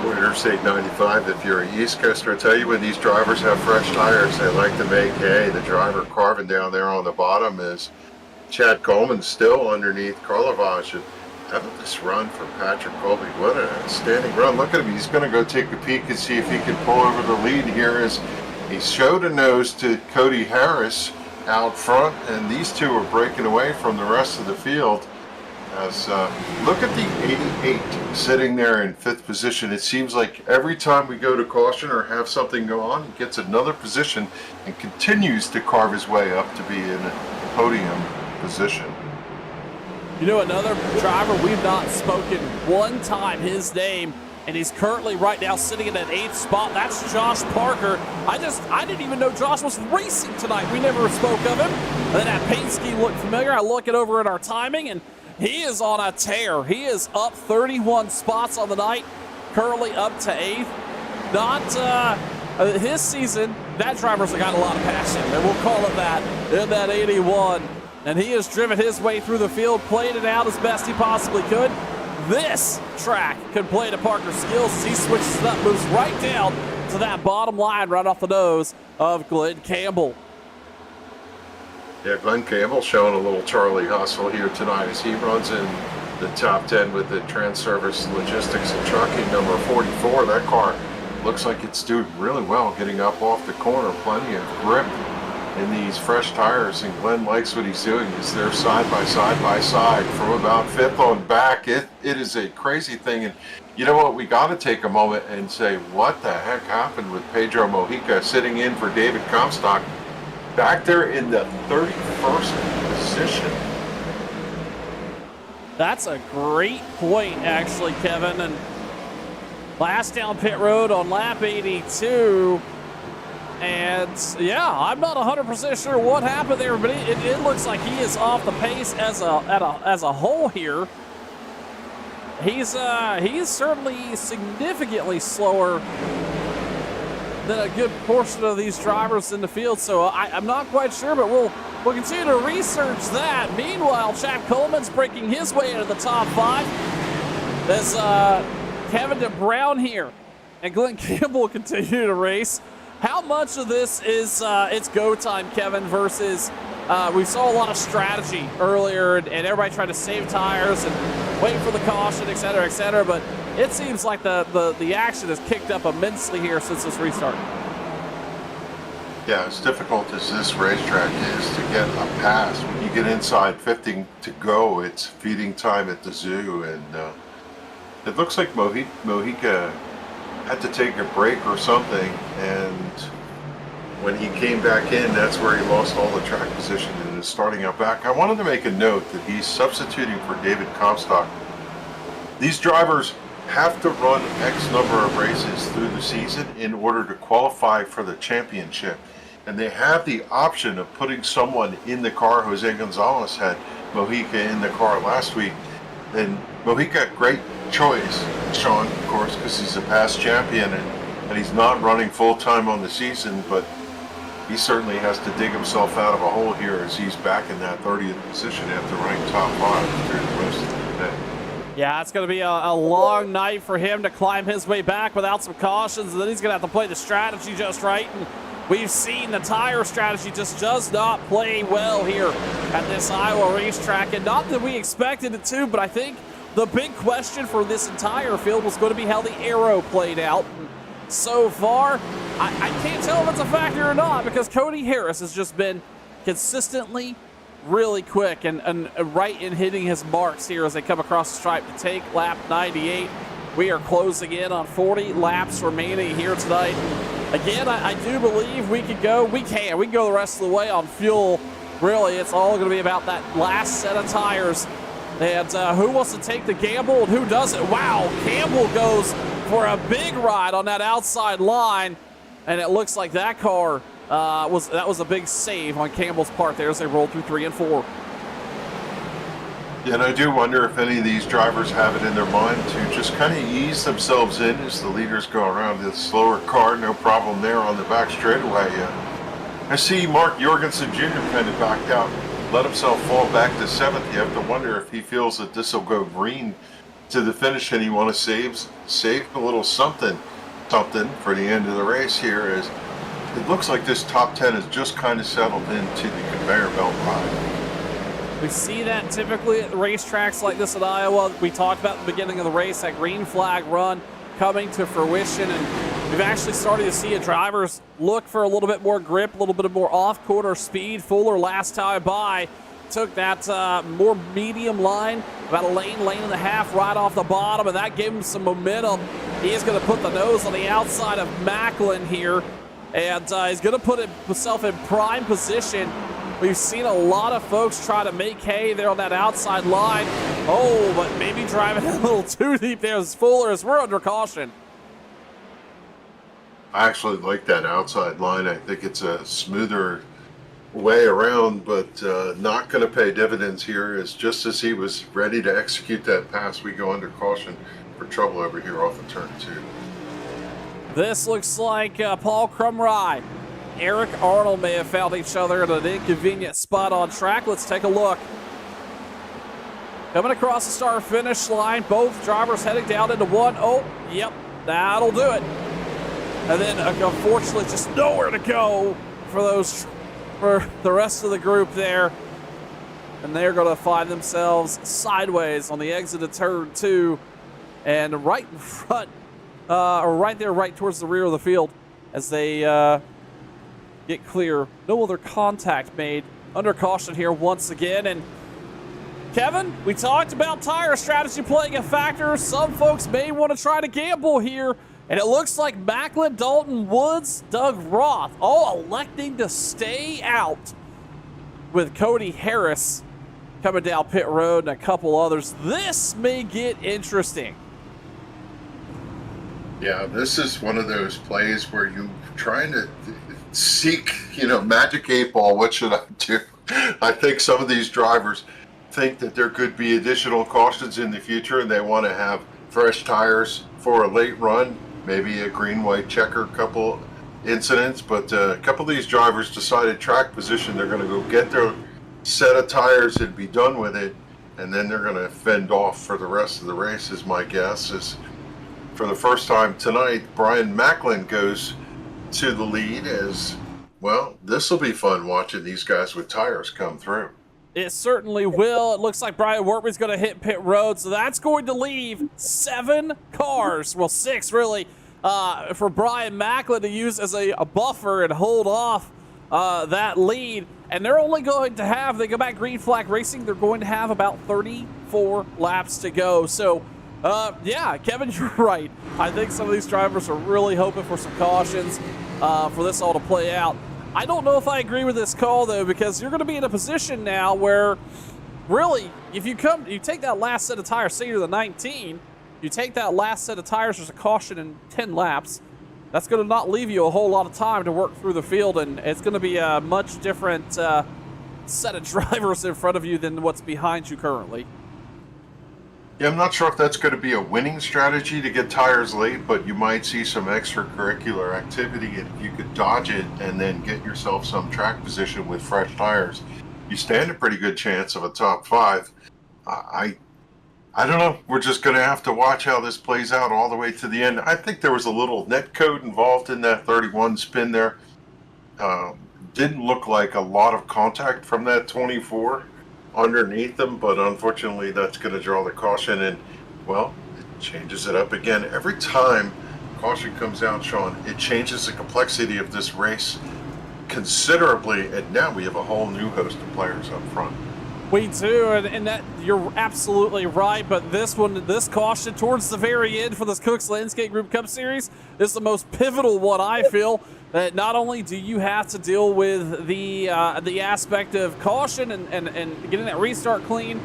Interstate 95, if you're an East Coaster, I tell you, when these drivers have fresh tires, they like to make hay. The driver carving down there on the bottom is Chad Coleman, still underneath Karlovaj. How about this run for Patrick Colby? What an outstanding run. Look at him. He's going to go take a peek and see if he can pull over the lead here as he showed a nose to Cody Harris out front, and these two are breaking away from the rest of the field. As look at the 88 sitting there in fifth position. It seems like every time we go to caution or have something go on, he gets another position and continues to carve his way up to be in a podium position. You know, another driver we've not spoken one time his name, and he's currently right now sitting in that 8th spot. That's Josh Parker. I didn't even know Josh was racing tonight. We never spoke of him. And then that paint scheme looked familiar. I look it over at our timing, and he is on a tear. He is up 31 spots on the night, currently up to 8th. Not his season, that driver's got a lot of passion, and we'll call it that, in that 81. And he has driven his way through the field, played it out as best he possibly could. This track could play to Parker's skills as he switches it up, moves right down to that bottom line right off the nose of Glenn Campbell. Yeah, Glenn Campbell showing a little Charlie hustle here tonight as he runs in the top 10 with the Trans-Service Logistics and Trucking number 44. That car looks like it's doing really well getting up off the corner. Plenty of grip in these fresh tires, and Glenn likes what he's doing. He's there side by side from about fifth on back. It is a crazy thing, and You know what? We got to take a moment and say, what the heck happened with Pedro Mojica sitting in for David Comstock back there in the 31st position? That's a great point, actually, Kevin. And last down pit road on lap 82. And yeah, I'm not 100% sure what happened there, but it looks like he is off the pace as a whole here. He's certainly significantly slower than a good portion of these drivers in the field. So I'm not quite sure, but we'll continue to research that. Meanwhile, Chap Coleman's breaking his way into the top 5. As Kevin DeBrown here and Glenn Campbell continue to race. How much of this is it's go time, Kevin, versus we saw a lot of strategy earlier and everybody trying to save tires and wait for the caution, et cetera, but it seems like the action has kicked up immensely here since this restart. Yeah, as difficult as this racetrack is to get a pass, when you get inside 50 to go, it's feeding time at the zoo, and it looks like Mojica had to take a break or something, and when he came back in, that's where he lost all the track position and is starting out back. I wanted to make a note that he's substituting for David Comstock. These drivers have to run X number of races through the season in order to qualify for the championship, and they have the option of putting someone in the car. Jose Gonzalez had Mojica in the car last week, and Mojica, great choice, Sean, of course, because he's a past champion and he's not running full-time on the season, but he certainly has to dig himself out of a hole here as he's back in that 30th position after running top 5 through the rest of the day. Yeah, it's going to be a long night for him to climb his way back without some cautions, and then he's going to have to play the strategy just right. And we've seen the tire strategy just does not play well here at this Iowa racetrack, and not that we expected it to, but I think the big question for this entire field was going to be how the aero played out. So far, I can't tell if it's a factor or not, because Cody Harris has just been consistently really quick and right in hitting his marks here as they come across the stripe to take lap 98. We are closing in on 40 laps remaining here tonight. Again, I do believe we can go the rest of the way on fuel. Really, it's all going to be about that last set of tires. And who wants to take the gamble and who doesn't? Wow, Campbell goes for a big ride on that outside line, and it looks like that car was a big save on Campbell's part there as they rolled through 3 and 4. Yeah, and I do wonder if any of these drivers have it in their mind to just kind of ease themselves in as the leaders go around. The slower car, no problem there on the back straightaway. I see Mark Jorgensen Jr. kind of backed out, let himself fall back to 7th. You have to wonder if he feels that this will go green to the finish and he want to save a little something for the end of the race here, as it looks like this top 10 has just kind of settled into the conveyor belt ride. We see that typically at racetracks like this at Iowa. We talked about at the beginning of the race, that green flag run coming to fruition, and we've actually started to see drivers look for a little bit more grip, a little bit more off-corner speed. Fuller last time by took that more medium line, about a lane and a half right off the bottom, and that gave him some momentum. He is going to put the nose on the outside of Macklin here, and he's going to put himself in prime position. We've seen a lot of folks try to make hay there on that outside line. Oh, but maybe driving a little too deep there as Fuller, as we're under caution. I actually like that outside line. I think it's a smoother way around, but not going to pay dividends here, as just as he was ready to execute that pass, we go under caution for trouble over here off of turn 2. This looks like Paul Krumrie, Eric Arnold may have found each other at an inconvenient spot on track. Let's take a look. Coming across the start-finish line, both drivers heading down into one. Oh, yep, that'll do it. And then, unfortunately, just nowhere to go for the rest of the group there. And they're going to find themselves sideways on the exit of turn 2, and right in front, or right there, right towards the rear of the field, as they get clear. No other contact made. Under caution here once again, and Kevin, we talked about tire strategy playing a factor. Some folks may want to try to gamble here. And it looks like Macklin, Dalton Woods, Doug Roth all electing to stay out, with Cody Harris coming down pit road and a couple others. This may get interesting. Yeah, this is one of those plays where you're trying to seek, magic 8 ball. What should I do? I think some of these drivers think that there could be additional cautions in the future and they want to have fresh tires for a late run, maybe a green-white checker couple incidents. But a couple of these drivers decided track position. They're going to go get their set of tires and be done with it, and then they're going to fend off for the rest of the race, is my guess. Is for the first time tonight, Brian Macklin goes to the lead. As well, this will be fun watching these guys with tires come through. It certainly will. It looks like Brian Workman's going to hit pit road, so that's going to leave 7 cars, well 6 really, for Brian Macklin to use as a buffer and hold off that lead. And they're only going to have, they go back Green Flag Racing, they're going to have about 34 laps to go. So, yeah, Kevin, you're right. I think some of these drivers are really hoping for some cautions for this all to play out. I don't know if I agree with this call, though, because you're going to be in a position now where, really, if you take that last set of tires, say you're the 19, you take that last set of tires, there's a caution in 10 laps. That's going to not leave you a whole lot of time to work through the field, and it's going to be a much different set of drivers in front of you than what's behind you currently. Yeah, I'm not sure if that's going to be a winning strategy to get tires late, but you might see some extracurricular activity, and if you could dodge it and then get yourself some track position with fresh tires, you stand a pretty good chance of a top 5. I don't know. We're just going to have to watch how this plays out all the way to the end. I think there was a little net code involved in that 31 spin there. Didn't look like a lot of contact from that 24 underneath them, but unfortunately that's going to draw the caution, and well, it changes it up again. Every time caution comes out, Sean, it changes the complexity of this race considerably, and now we have a whole new host of players up front. We do, and that you're absolutely right, but this caution towards the very end for this Cook's Landscape Group Cup Series is the most pivotal one, I feel. That not only do you have to deal with the aspect of caution and getting that restart clean,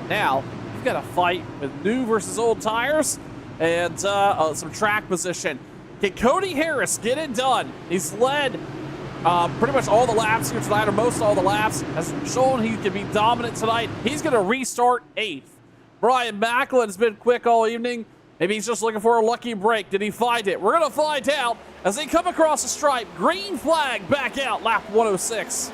now you've got to fight with new versus old tires and some track position. Can Cody Harris get it done? He's led pretty much all the laps here tonight, or most all the laps, has shown he can be dominant tonight. He's going to restart 8th. Brian Macklin has been quick all evening. Maybe he's just looking for a lucky break. Did he find it? We're going to find out as they come across the stripe. Green flag back out, lap 106.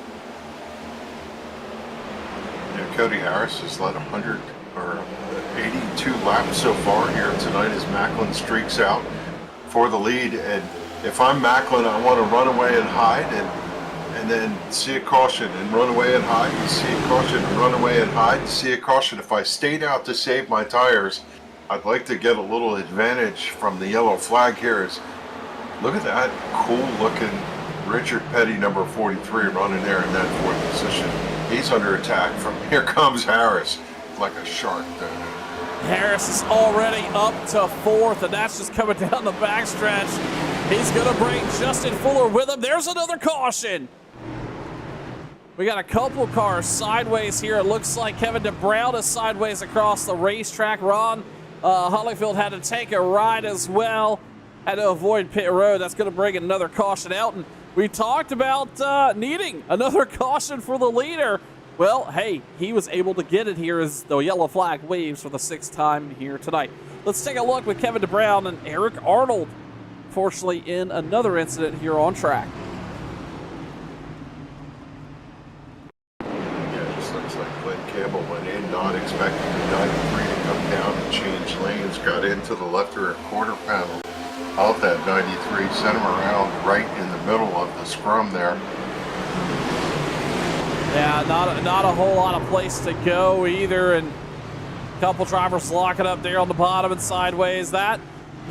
Yeah, Cody Harris has led 100 or 82 laps so far here tonight as Macklin streaks out for the lead. And if I'm Macklin, I want to run away and hide and then see a caution and run away and hide and see a caution and run away and hide and see a caution. If I stayed out to save my tires, I'd like to get a little advantage from the yellow flag here. Look at that cool looking Richard Petty, number 43, running there in that 4th position. He's under attack from, here comes Harris, like a shark there. Harris is already up to 4th, and that's just coming down the backstretch. He's going to bring Justin Fuller with him. There's another caution. We got a couple cars sideways here. It looks like Kevin DeBrown is sideways across the racetrack. Ron Hollyfield had to take a ride as well. Had to avoid pit road. That's going to bring another caution out. And we talked about needing another caution for the leader. Well, hey, he was able to get it here as the yellow flag waves for the 6th time here tonight. Let's take a look with Kevin DeBrown and Eric Arnold, fortunately in another incident here on track. Campbell went in, not expecting the 93 to come down and change lanes, got into the left rear quarter panel of that 93, sent him around right in the middle of the scrum there. Yeah, not a whole lot of place to go either, and a couple drivers locking up there on the bottom and sideways. That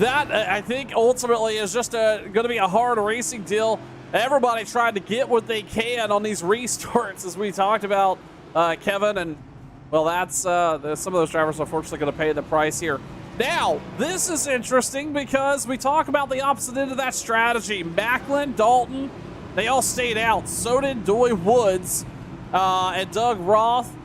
I think ultimately is just going to be a hard racing deal. Everybody trying to get what they can on these restarts, as we talked about, Kevin, and Well, that's some of those drivers unfortunately going to pay the price here. Now, this is interesting because we talk about the opposite end of that strategy. Macklin, Dalton, they all stayed out. So did Doy Woods and Doug Roth.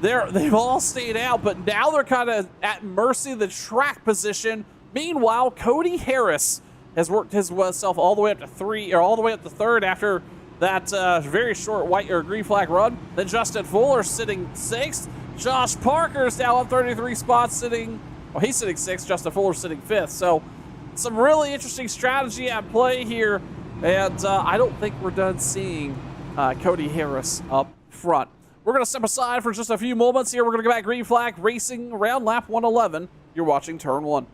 They've all stayed out, but now they're kind of at mercy of the track position. Meanwhile, Cody Harris has worked himself all the way up to third after that very short white or green flag run. Then Justin Fuller sitting sixth. Josh Parker's now up 33 spots, he's sitting sixth. Justin Fuller's sitting fifth. So some really interesting strategy at play here, and I don't think we're done seeing Cody Harris up front. We're going to step aside for just a few moments here. We're going to go back green flag racing around lap 111. You're watching Turn 1.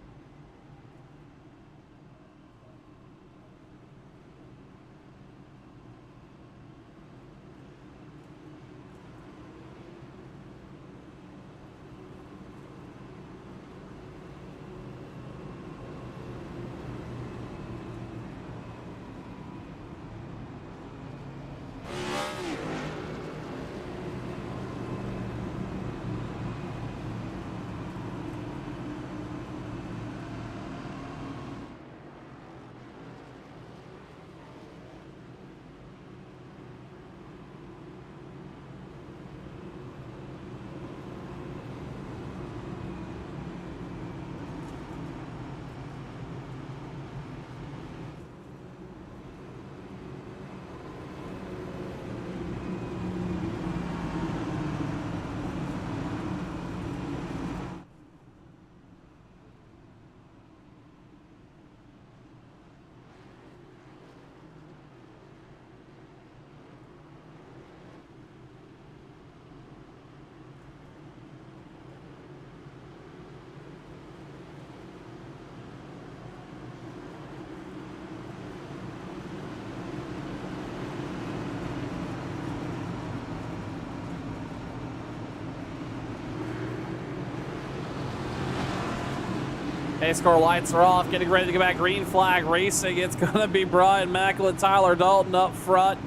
Pace car lights are off, getting ready to go back green flag racing. It's going to be Brian Macklin, Tyler Dalton up front,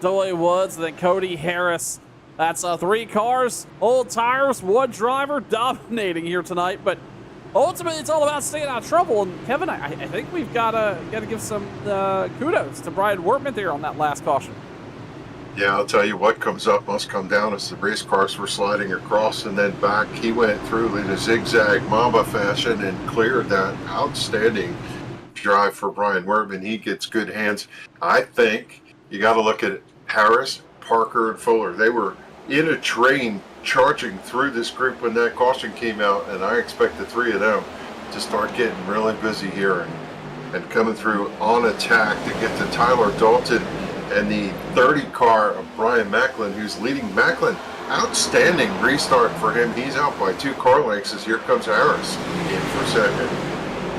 Doy Woods, and then Cody Harris. That's three cars, old tires, one driver dominating here tonight. But ultimately, it's all about staying out of trouble. And Kevin, I think we've got to give some kudos to Brian Wortman there on that last caution. Yeah, I'll tell you what comes up must come down as the race cars were sliding across and then back. He went through in a zigzag Mamba fashion and cleared that outstanding drive for Brian Wortman. He gets good hands. I think you got to look at Harris, Parker, and Fuller. They were in a train charging through this group when that caution came out, and I expect the three of them to start getting really busy here and coming through on attack to get to Tyler Dalton and the 30 car of Brian Macklin, who's leading. Macklin, outstanding restart for him. He's out by 2 car lengths as here comes Harris in for second.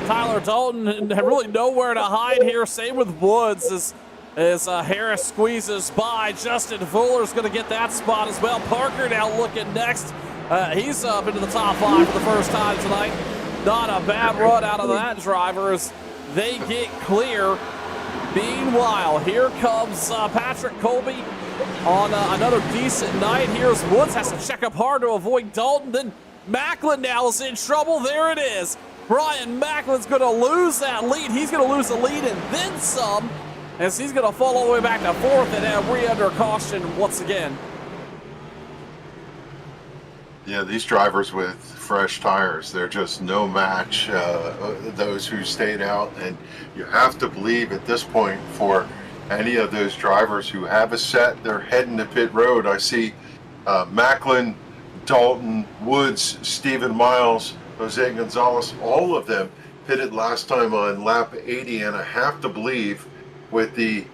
Tyler Dalton had really nowhere to hide here. Same with Woods as Harris squeezes by. Justin Fuller's going to get that spot as well. Parker now looking next. He's up into the top 5 for the first time tonight. Not a bad run out of that driver as they get clear. Meanwhile, here comes Patrick Colby on another decent night. Here's Woods, has to check up hard to avoid Dalton. Then Macklin now is in trouble. There it is. Brian Macklin's going to lose that lead. He's going to lose the lead and then some, as he's going to fall all the way back to 4th and we're under caution once again. Yeah, these drivers with fresh tires, they're just no match, those who stayed out. And you have to believe at this point for any of those drivers who have a set, they're heading to pit road. I see Macklin, Dalton, Woods, Stephen Miles, Jose Gonzalez, all of them pitted last time on lap 80. And I have to believe with the,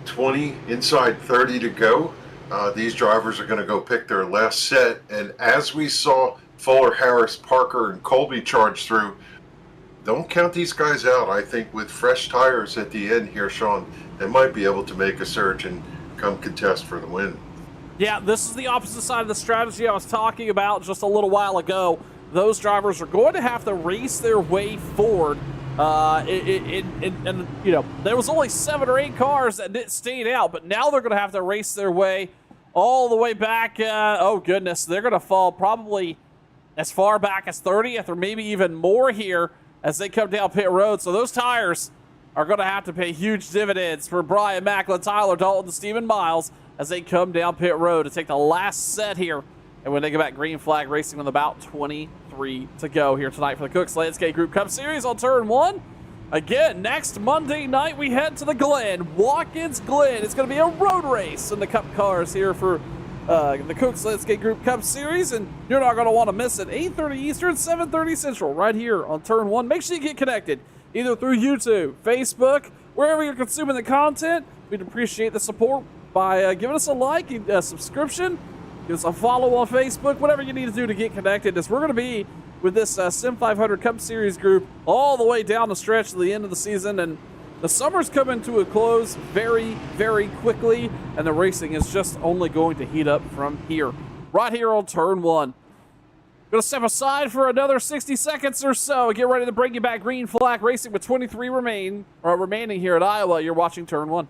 20, inside 30 to go, these drivers are going to go pick their last set. And as we saw Fuller, Harris, Parker, and Colby charge through, don't count these guys out. I think with fresh tires at the end here, Sean, they might be able to make a surge and come contest for the win. Yeah, this is the opposite side of the strategy I was talking about just a little while ago. Those drivers are going to have to race their way forward. And there was only 7 or 8 cars that stayed out, but now they're going to have to race their way all the way back. Oh, goodness. They're going to fall probably as far back as 30th or maybe even more here as they come down pit road. So those tires are going to have to pay huge dividends for Brian Macklin, Tyler Dalton, Stephen Miles as they come down pit road to take the last set here. And when they go back, green flag racing with about 23 to go here tonight for the Cooks Landscape Group Cup Series on turn 1. Again, next Monday night, we head to the Glen, Watkins Glen. It's going to be a road race in the Cup cars here for the Cooks Landscape Group Cup Series, and you're not going to want to miss it. 8:30 Eastern, 7:30 Central, right here on Turn 1. Make sure you get connected, either through YouTube, Facebook, wherever you're consuming the content. We'd appreciate the support by giving us a like, a subscription, give us a follow on Facebook, whatever you need to do to get connected, as we're going to be with this Sim 500 Cup Series group all the way down the stretch to the end of the season. And the summer's coming to a close very, very quickly, and the racing is just only going to heat up from here, right here on Turn 1. Going to step aside for another 60 seconds or so. Get ready to bring you back green flag racing with 23 remaining here at Iowa. You're watching Turn 1.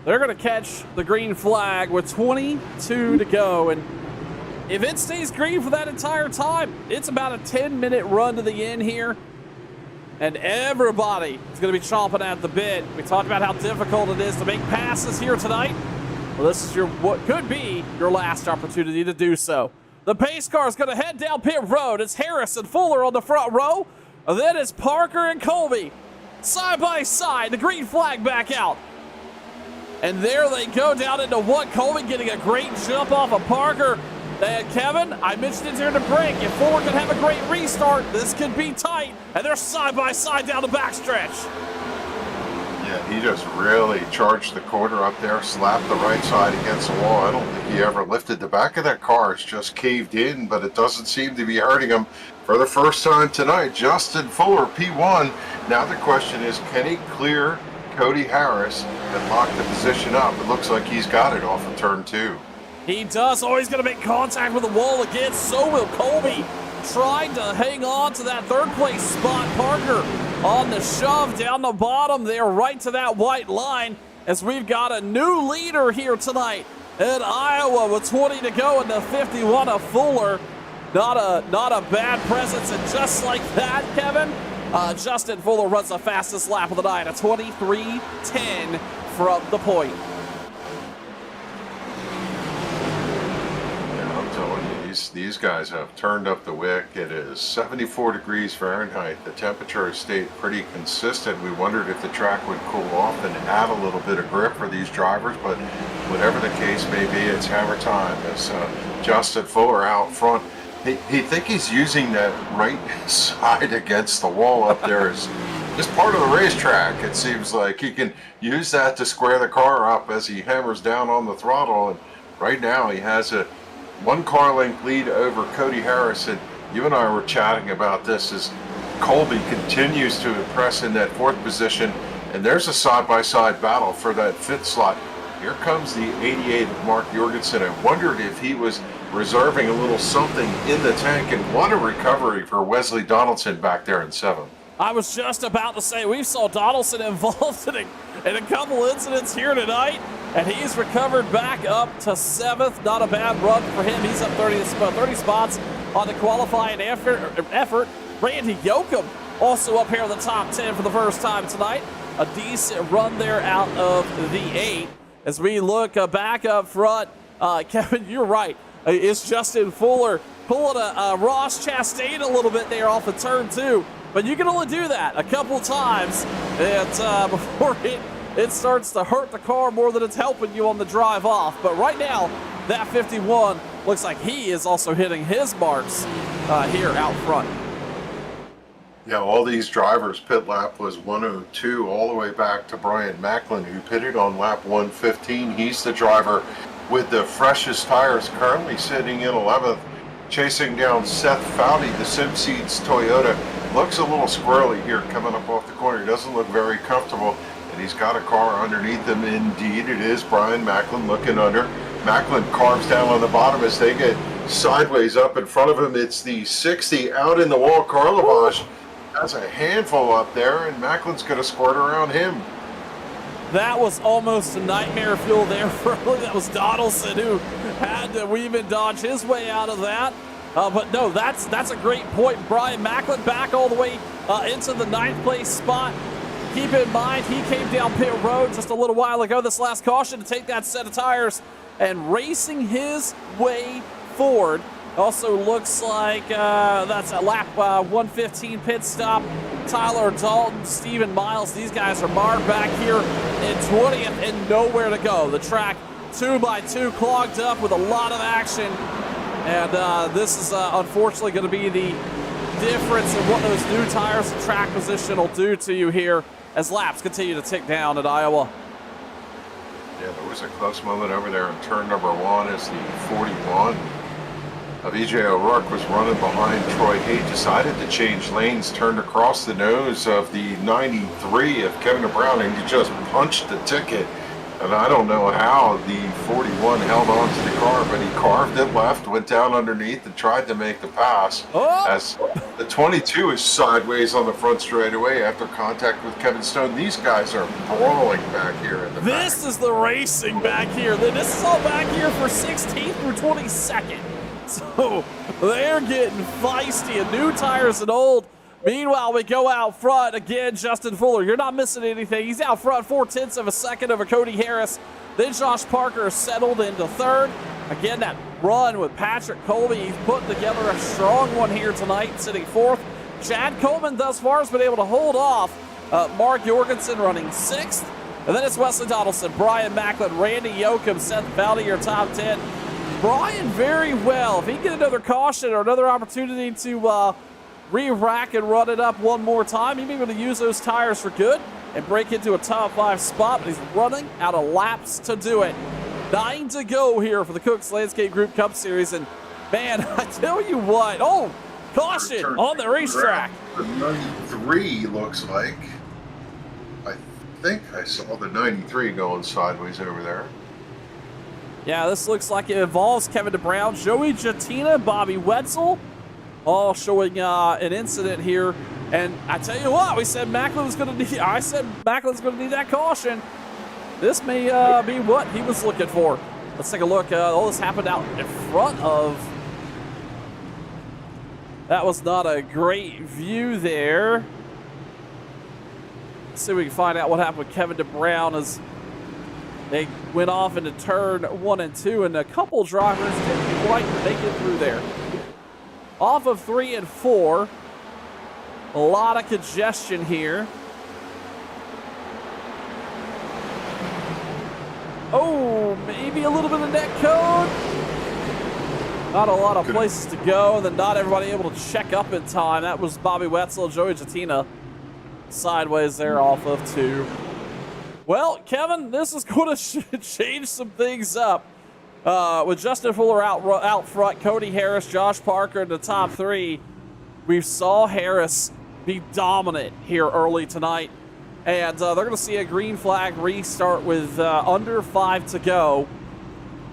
They're going to catch the green flag with 22 to go. And if it stays green for that entire time, it's about a 10-minute run to the end here. And everybody is going to be chomping at the bit. We talked about how difficult it is to make passes here tonight. Well, this is what could be your last opportunity to do so. The pace car is going to head down pit road. It's Harris and Fuller on the front row. And then it's Parker and Colby side by side. The green flag back out. And there they go down into what? Colby getting a great jump off of Parker. And Kevin, I mentioned it during the break. If Fuller can have a great restart, this could be tight. And they're side by side down the backstretch. Yeah, he just really charged the corner up there, slapped the right side against the wall. I don't think he ever lifted. The back of that car is just caved in, but it doesn't seem to be hurting him for the first time tonight. Justin Fuller, P1. Now the question is, can he clear Cody Harris and lock the position up? It looks like he's got it off of turn 2. He does. Oh, he's going to make contact with the wall again. So will Colby. Trying to hang on to that third place spot. Parker on the shove down the bottom there, right to that white line, as we've got a new leader here tonight in Iowa with 20 to go in the 51 of Fuller. Not a bad presence, and just like that, Kevin, Justin Fuller runs the fastest lap of the night, a 23:10 from the point. Yeah, I'm telling you, these guys have turned up the wick. It is 74 degrees Fahrenheit. The temperature has stayed pretty consistent. We wondered if the track would cool off and add a little bit of grip for these drivers, but whatever the case may be, it's hammer time as Justin Fuller out front. He think he's using that right side against the wall up there as just part of the racetrack. It seems like he can use that to square the car up as he hammers down on the throttle. And right now he has a 1 car length lead over Cody Harris. And You and I were chatting about this as Colby continues to impress in that 4th position, and there's a side-by-side battle for that 5th slot. Here comes the 88 of Mark Jorgensen. I wondered if he was reserving a little something in the tank, and what a recovery for Wesley Donaldson back there in 7th. I was just about to say, we saw Donaldson involved in a couple incidents here tonight, and he's recovered back up to 7th. Not a bad run for him. He's up 30 spots on the qualifying effort. Randy Yoakum also up here in the top 10 for the first time tonight. A decent run there out of the 8. As we look back up front, Kevin, you're right. It's Justin Fuller pulling a Ross Chastain a little bit there off of turn 2. But you can only do that a couple times before it starts to hurt the car more than it's helping you on the drive off. But right now, that 51 looks like he is also hitting his marks here out front. Yeah, all these drivers, pit lap was 102 all the way back to Brian Macklin, who pitted on lap 115. He's the driver with the freshest tires, currently sitting in 11th, chasing down Seth Foudy, the Simseeds Toyota. Looks a little squirrely here coming up off the corner. He doesn't look very comfortable, and he's got a car underneath him. Indeed, it is Brian Macklin looking under. Macklin carves down on the bottom as they get sideways up in front of him. It's the 60 out in the wall. Karlovage has a handful up there, and Macklin's going to squirt around him. That was almost a nightmare fuel there for that was Donaldson who had to weave and dodge his way out of that. But no, that's a great point. Brian Macklin back all the way into the 9th place spot. Keep in mind, he came down pit road just a little while ago, this last caution, to take that set of tires and racing his way forward. Also looks like that's a lap 115 pit stop. Tyler Dalton, Stephen Miles, these guys are marred back here in 20th and nowhere to go. The track 2x2 clogged up with a lot of action. And this is unfortunately going to be the difference in what those new tires and track position will do to you here as laps continue to tick down at Iowa. Yeah, there was a close moment over there in turn number 1 as the 41 of E.J. O'Rourke was running behind Troy Hay, decided to change lanes, turned across the nose of the 93 of Kevin Brown, and he just punched the ticket. And I don't know how the 41 held on to the car, but he carved it left, went down underneath, and tried to make the pass. Oh! As the 22 is sideways on the front straightaway after contact with Kevin Stone. These guys are brawling back here in the back. This is the racing back here. This is all back here for 16th through 22nd. So they're getting feisty, and new tires and old. Meanwhile, we go out front again. Justin Fuller, you're not missing anything. He's out front 0.4 of a second over Cody Harris. Then Josh Parker is settled into 3rd. Again, that run with Patrick Colby. He's putting together a strong one here tonight, sitting 4th. Chad Coleman thus far has been able to hold off Mark Jorgensen running 6th. And then it's Wesley Donaldson, Brian Macklin, Randy Yoakum, Seth Foudy, your top 10. Brian very well. If he can get another caution or another opportunity to re-rack and run it up one more time, he may be able to use those tires for good and break into a top 5 spot, but he's running out of laps to do it. 9 to go here for the Cooks Landscape Group Cup Series, and man, I tell you what, caution on the racetrack. The 93 looks like, I think I saw the 93 going sideways over there. Yeah, this looks like it involves Kevin DeBrown, Joey Jatina, Bobby Wetzel, all showing an incident here. And I tell you what, I said Macklin's going to need that caution. This may be what he was looking for. Let's take a look. All this happened out in front of. That was not a great view there. Let's see if we can find out what happened with Kevin DeBrown as they went off into turn 1 and 2, and a couple drivers didn't quite make it through there. Off of 3 and 4. A lot of congestion here. Oh, maybe a little bit of net code. Not a lot of places to go, and then not everybody able to check up in time. That was Bobby Wetzel, Joey Jatina sideways there off of 2. Well, Kevin, this is going to change some things up. With Justin Fuller out front, Cody Harris, Josh Parker in the top 3, we saw Harris be dominant here early tonight. And they're going to see a green flag restart with under 5 to go.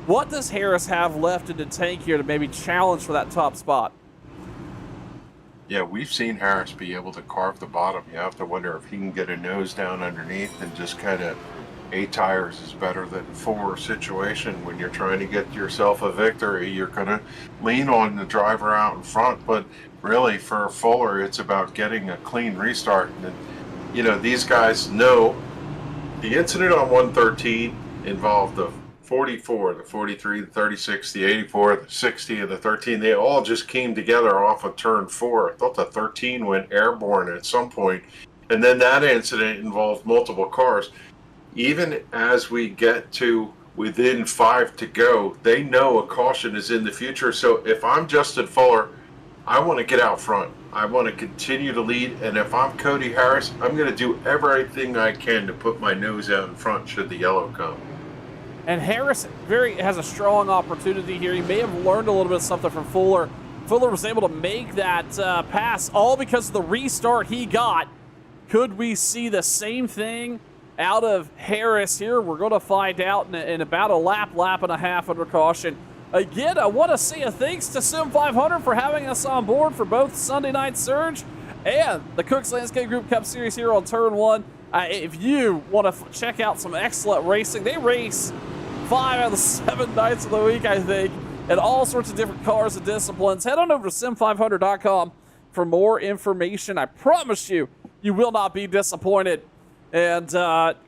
What does Harris have left in the tank here to maybe challenge for that top spot? Yeah, we've seen Harris be able to carve the bottom. You have to wonder if he can get a nose down underneath and just kind of 8 tires is better than 4 situation. When you're trying to get yourself a victory, you're going to lean on the driver out in front. But really, for Fuller, it's about getting a clean restart. And, you know, these guys know the incident on 113 involved the 44, the 43, the 36, the 84, the 60, and the 13. They all just came together off of turn 4. I thought the 13 went airborne at some point. And then that incident involved multiple cars. Even as we get to within 5 to go, they know a caution is in the future. So if I'm Justin Fuller, I want to get out front. I want to continue to lead. And if I'm Cody Harris, I'm going to do everything I can to put my nose out in front should the yellow come. And Harris has a strong opportunity here. He may have learned a little bit of something from Fuller. Fuller was able to make that pass all because of the restart he got. Could we see the same thing out of Harris here? We're going to find out in about a lap and a half under caution. Again, I want to say a thanks to Sim 500 for having us on board for both Sunday Night Surge and the Cooks Landscape Group Cup Series here on Turn 1. If you want to check out some excellent racing, they race 5 out of the 7 nights of the week, I think, and all sorts of different cars and disciplines. Head on over to sim500.com for more information. I promise you, you will not be disappointed. And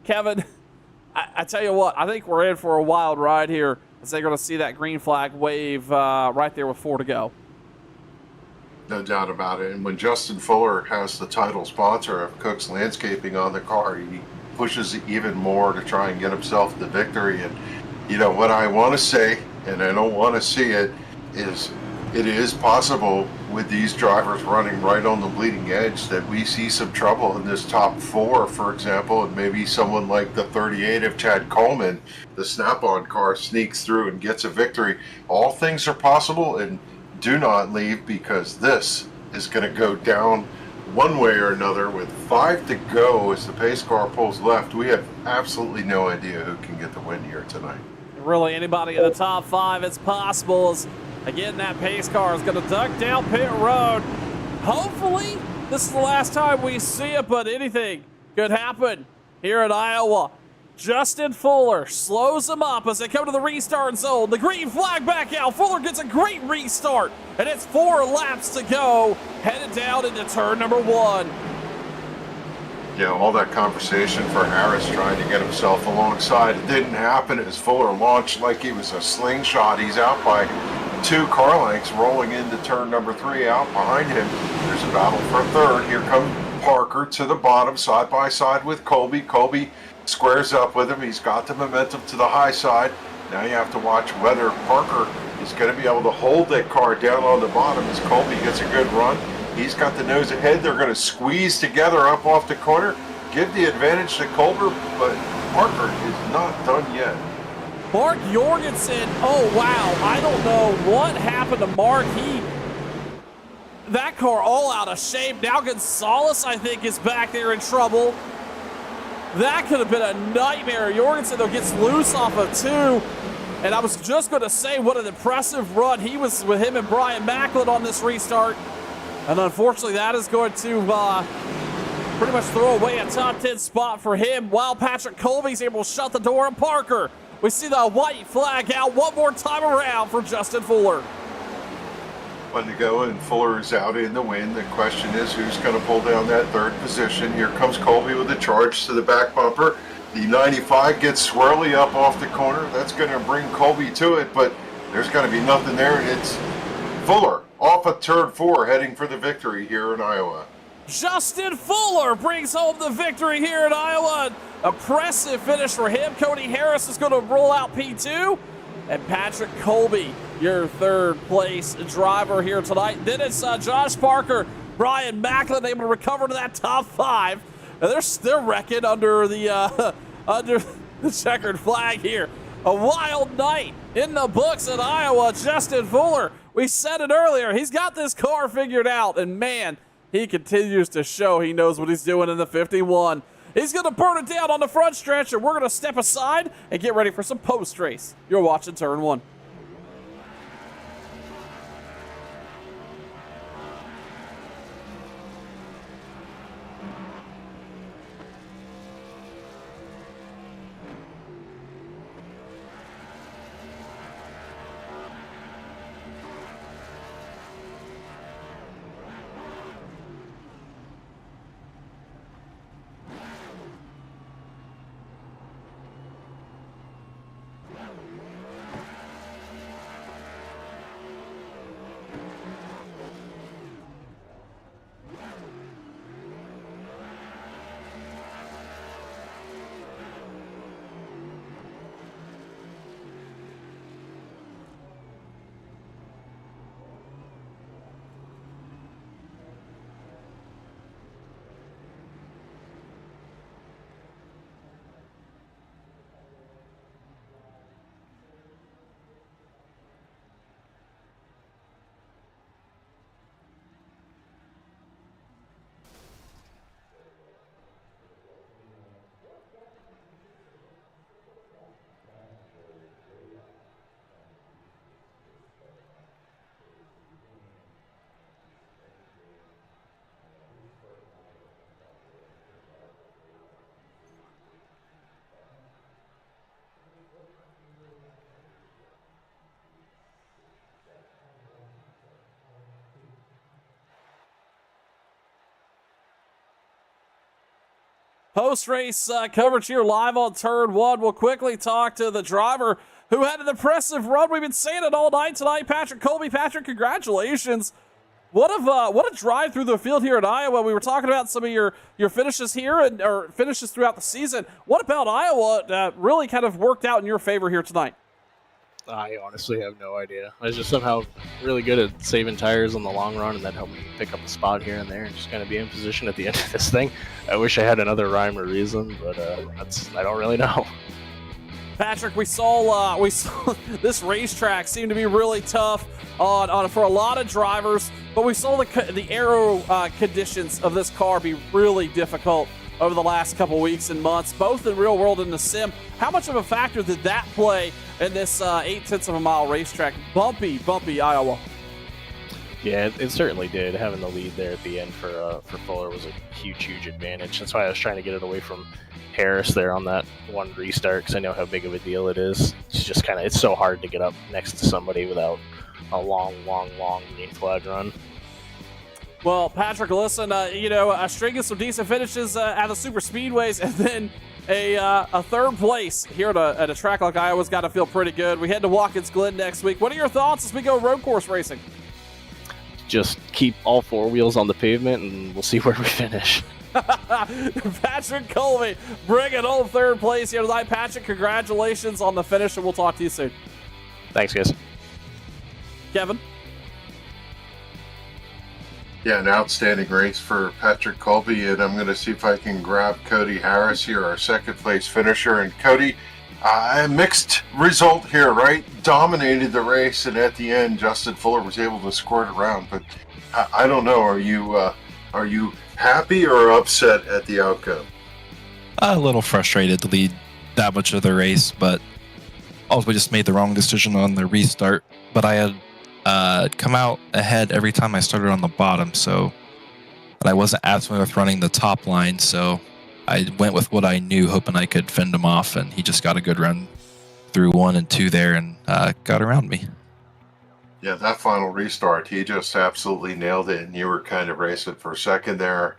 Kevin, I tell you what, I think we're in for a wild ride here as they're going to see that green flag wave right there with 4 to go. No doubt about it. And when Justin Fuller has the title sponsor of Cooks Landscaping on the car, he pushes even more to try and get himself the victory. And you know what I want to say, and I don't want to see it, is it is possible with these drivers running right on the bleeding edge that we see some trouble in this top 4, for example, and maybe someone like the 38 of Chad Coleman, the Snap-on car, sneaks through and gets a victory. All things are possible, and do not leave, because this is going to go down one way or another. With 5 to go as the pace car pulls left, we have absolutely no idea who can get the win here tonight. Really, anybody in the top 5, it's possible. As again, that pace car is going to duck down pit road. Hopefully, this is the last time we see it, but anything could happen here in Iowa. Justin Fuller slows them up as they come to the restart zone. The green flag back out. Fuller gets a great restart, and it's 4 laps to go, headed down into turn number 1. You know, all that conversation for Harris trying to get himself alongside, it didn't happen as Fuller launched like he was a slingshot. He's out by 2 car lengths, rolling into turn number 3. Out behind him, there's a battle for 3rd. Here comes Parker to the bottom, side by side with Colby. Colby squares up with him. He's got the momentum to the high side. Now you have to watch whether Parker is going to be able to hold that car down on the bottom as Colby gets a good run. He's got the nose ahead. They're going to squeeze together up off the corner, give the advantage to Colbert, but Parker is not done yet. Mark Jorgensen, oh wow, I don't know what happened to Mark. That car all out of shape. Now Gonzalez, I think, is back there in trouble. That could have been a nightmare. Jorgensen, though, gets loose off of 2. And I was just going to say what an impressive run he was with him and Brian Macklin on this restart. And unfortunately, that is going to pretty much throw away a top 10 spot for him, while Patrick Colby's able to shut the door on Parker. We see the white flag out one more time around for Justin Fuller. 1 to go, and Fuller is out in the win. The question is who's going to pull down that 3rd position. Here comes Colby with a charge to the back bumper. The 95 gets swirly up off the corner. That's going to bring Colby to it, but there's going to be nothing there, and it's Fuller off of turn 4 heading for the victory here in Iowa. Justin Fuller brings home the victory here in Iowa. Impressive finish for him. Cody Harris is going to roll out P2. And Patrick Colby, your 3rd place driver here tonight. Then it's Josh Parker, Brian Macklin able to recover to that top 5. And they're still wrecking under the checkered flag here. A wild night in the books at Iowa. Justin Fuller, we said it earlier, he's got this car figured out, and man, he continues to show he knows what he's doing in the 51. He's going to burn it down on the front stretch, and we're going to step aside and get ready for some post-race. You're watching Turn 1. Post-race coverage here live on Turn 1. We'll quickly talk to the driver who had an impressive run. We've been saying it all night tonight, Patrick Colby. Patrick, congratulations. What a drive through the field here at Iowa. We were talking about some of your finishes here or finishes throughout the season. What about Iowa really kind of worked out in your favor here tonight? I honestly have no idea. I was just somehow really good at saving tires on the long run, and that helped me pick up a spot here and there and just kind of be in position at the end of this thing. I wish I had another rhyme or reason, but I don't really know. Patrick, we saw this racetrack seem to be really tough on for a lot of drivers, but we saw the aero conditions of this car be really difficult over the last couple weeks and months, both in real world and the sim. How much of a factor did that play in this 0.8 of a mile racetrack? Bumpy Iowa. Yeah, it certainly did. Having the lead there at the end for Fuller was a huge advantage. That's why I was trying to get it away from Harris there on that one restart, because I know how big of a deal it is. It's just it's so hard to get up next to somebody without a long green flag run. Well, Patrick, listen, a string of some decent finishes at the super speedways, and then a third place here at a track like Iowa's got to feel pretty good. We head to Watkins Glen next week. What are your thoughts as we go road course racing? Just keep all four wheels on the pavement, and we'll see where we finish. Patrick Colby bringing home third place here tonight. Patrick, congratulations on the finish, and we'll talk to you soon. Thanks, guys. Kevin? Yeah, an outstanding race for Patrick Colby, and I'm going to see if I can grab Cody Harris here, our second place finisher. And Cody, a mixed result here, right? Dominated the race, and at the end, Justin Fuller was able to squirt around. But I don't know, are you happy or upset at the outcome? A little frustrated to lead that much of the race, but also just made the wrong decision on the restart. But I had come out ahead every time I started on the bottom, but I wasn't as familiar with running the top line, so I went with what I knew, hoping I could fend him off, and he just got a good run through 1 and 2 there and got around me. Yeah, that final restart, he just absolutely nailed it, and you were kind of racing for a second there.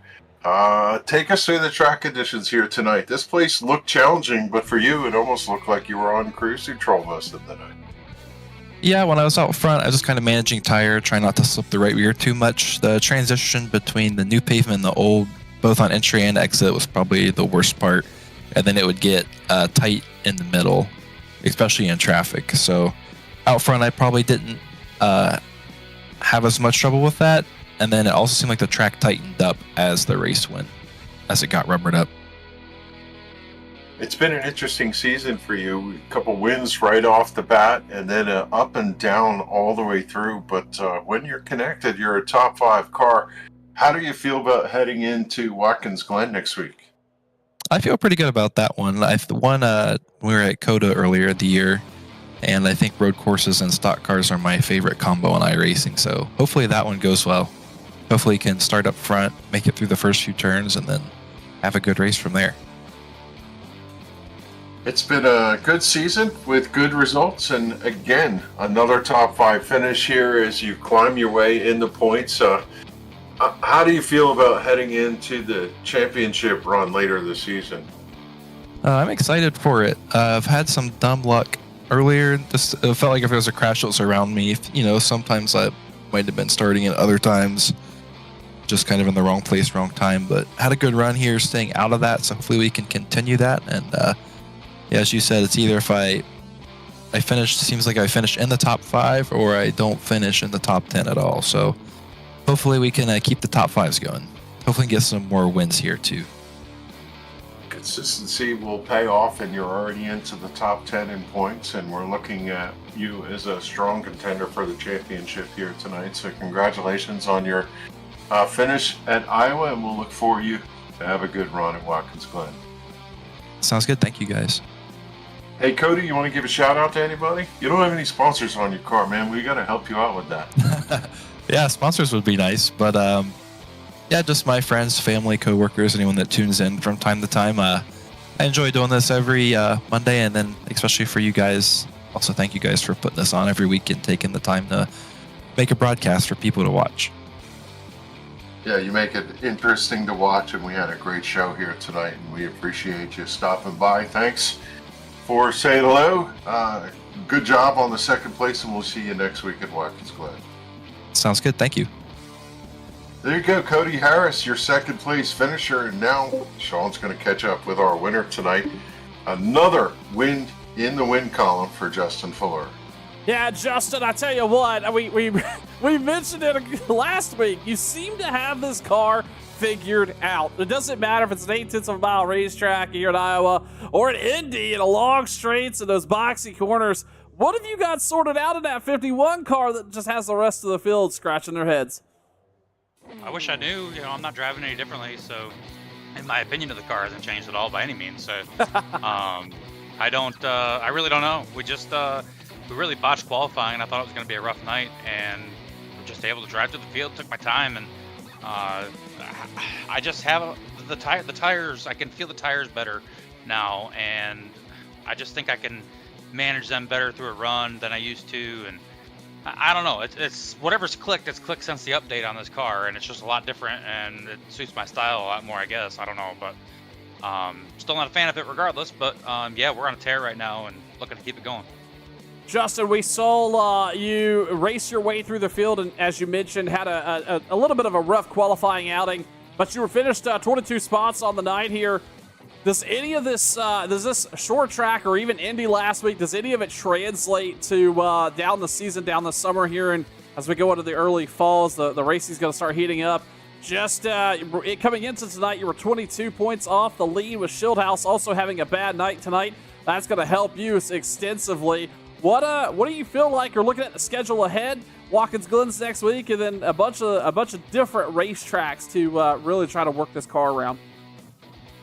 Take us through the track conditions here tonight. This place looked challenging, but for you, it almost looked like you were on cruise control most of the night. Yeah, when I was out front, I was just kind of managing tire, trying not to slip the right rear too much. The transition between the new pavement and the old, both on entry and exit, was probably the worst part. And then it would get tight in the middle, especially in traffic. So out front, I probably didn't have as much trouble with that. And then it also seemed like the track tightened up as the race went, as it got rubbered up. It's been an interesting season for you. A couple wins right off the bat, and then up and down all the way through. But when you're connected, you're a top 5 car. How do you feel about heading into Watkins Glen next week? I feel pretty good about that one. I've won. We were at COTA earlier in the year, and I think road courses and stock cars are my favorite combo in iRacing. So hopefully that one goes well. Hopefully can start up front, make it through the first few turns, and then have a good race from there. It's been a good season with good results, and again, another top 5 finish here as you climb your way in the points. How do you feel about heading into the championship run later this season? I'm excited for it. I've had some dumb luck earlier. Just it felt like if there was a crash that was around me, sometimes I might have been starting it, other times just kind of in the wrong place, wrong time. But had a good run here, staying out of that. So hopefully we can continue that. And as you said, it's either if I finished, seems like I finished in the top 5, or I don't finish in the top 10 at all. So hopefully we can keep the top 5s going. Hopefully get some more wins here too. Consistency will pay off, and you're already into the top 10 in points, and we're looking at you as a strong contender for the championship here tonight. So congratulations on your finish at Iowa, and we'll look for you to have a good run at Watkins Glen. Sounds good. Thank you, guys. Hey, Cody, you want to give a shout out to anybody? You don't have any sponsors on your car, man. We got to help you out with that. Yeah, sponsors would be nice, but just my friends, family, coworkers, anyone that tunes in from time to time. I enjoy doing this every Monday, and then especially for you guys. Also, thank you guys for putting this on every week and taking the time to make a broadcast for people to watch. Yeah, you make it interesting to watch, and we had a great show here tonight, and we appreciate you stopping by. Thanks for saying hello. Good job on the second place, and we'll see you next week at Watkins Glen. Sounds good. Thank you. There you go, Cody Harris, your second place finisher, and now Sean's going to catch up with our winner tonight. Another win in the win column for Justin Fuller. Yeah, Justin, I tell you what, we mentioned it last week. You seem to have this car figured out. It doesn't matter if it's an 0.8 of a mile racetrack here in Iowa or an Indy in a long straights and those boxy corners. What have you got sorted out in that 51 car that just has the rest of the field scratching their heads? I wish I knew. I'm not driving any differently, so in my opinion of the car hasn't changed at all by any means. So I really don't know. We really botched qualifying. I thought it was going to be a rough night, and we're just able to drive through the field. Took my time, and I just have the tires. I can feel the tires better now, and I just think I can manage them better through a run than I used to. And I don't know. It's whatever's clicked. It's clicked since the update on this car, and it's just a lot different, and it suits my style a lot more, I guess. I don't know, but still not a fan of it regardless. But yeah, we're on a tear right now, and looking to keep it going. Justin, we saw you race your way through the field, and as you mentioned, had a little bit of a rough qualifying outing, but you were finished 22 spots on the night here. Does any of this, does this short track or even Indy last week, does any of it translate to down the season, down the summer here, and as we go into the early falls, the racing's going to start heating up? Just coming into tonight, you were 22 points off the lead with Schildhouse also having a bad night tonight. That's going to help you extensively. What do you feel like you're looking at the schedule ahead? Watkins Glen's next week, and then a bunch of different racetracks to really try to work this car around.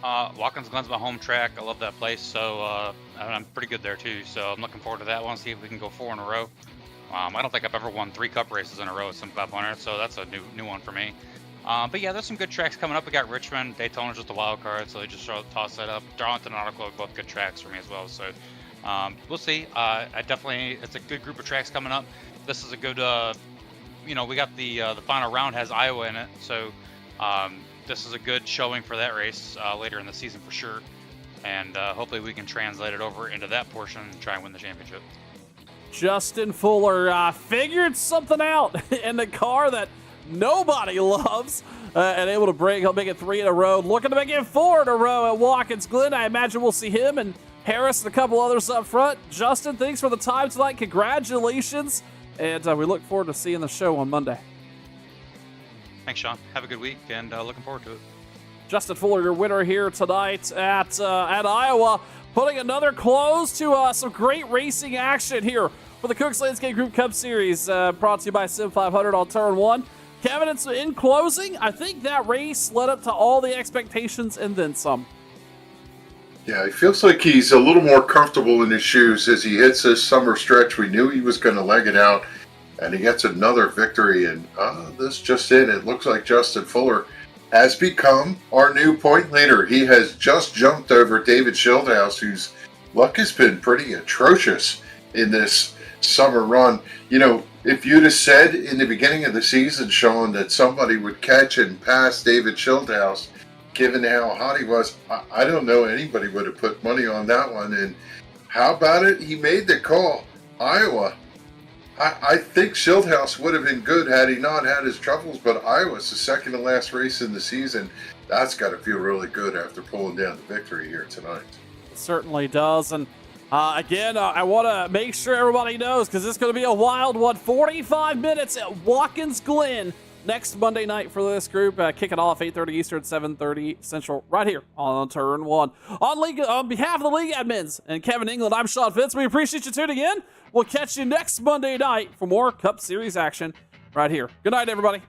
Watkins Glen's my home track. I love that place, so I'm pretty good there too. So I'm looking forward to that one. See if we can go 4 in a row. I don't think I've ever won 3 Cup races in a row at Sim 500, so that's a new one for me. But yeah, there's some good tracks coming up. We got Richmond, Daytona's just a wild card, so they just toss that up. Darlington and Nautical are both good tracks for me as well. So we'll see. It's a good group of tracks coming up. This is a good, we got the final round has Iowa in it, so this is a good showing for that race later in the season for sure. And hopefully we can translate it over into that portion and try and win the championship. Justin Fuller figured something out in the car that nobody loves, and able to he'll make it 3 in a row, looking to make it 4 in a row at Watkins Glen. I imagine we'll see him and Harris and a couple others up front. Justin, thanks for the time tonight. Congratulations, and we look forward to seeing the show on Monday. Thanks, Sean. Have a good week, and looking forward to it. Justin Fuller, your winner here tonight at Iowa, putting another close to some great racing action here for the Cooks Landscape Group Cup Series, brought to you by Sim 500 on turn 1. Kevin, it's in closing, I think that race led up to all the expectations and then some. Yeah, it feels like he's a little more comfortable in his shoes as he hits this summer stretch. We knew he was going to leg it out, and he gets another victory. And this just in, it looks like Justin Fuller has become our new point leader. He has just jumped over David Schildhouse, whose luck has been pretty atrocious in this summer run. You know, if you'd have said in the beginning of the season, Sean, that somebody would catch and pass David Schildhouse, given how hot he was, I don't know anybody would have put money on that one. And how about it? He made the call. Iowa. I think Schildhouse would have been good had he not had his troubles, but Iowa's the second to last race in the season. That's got to feel really good after pulling down the victory here tonight. It certainly does. And again, I want to make sure everybody knows, because it's going to be a wild one. 45 minutes at Watkins Glen next Monday night for this group, kicking off 8:30 Eastern, 7:30 Central, right here on Turn 1. On behalf of the league admins and Kevin England, I'm Sean Fitz. We appreciate you tuning in. We'll catch you next Monday night for more Cup Series action right here. Good night, everybody.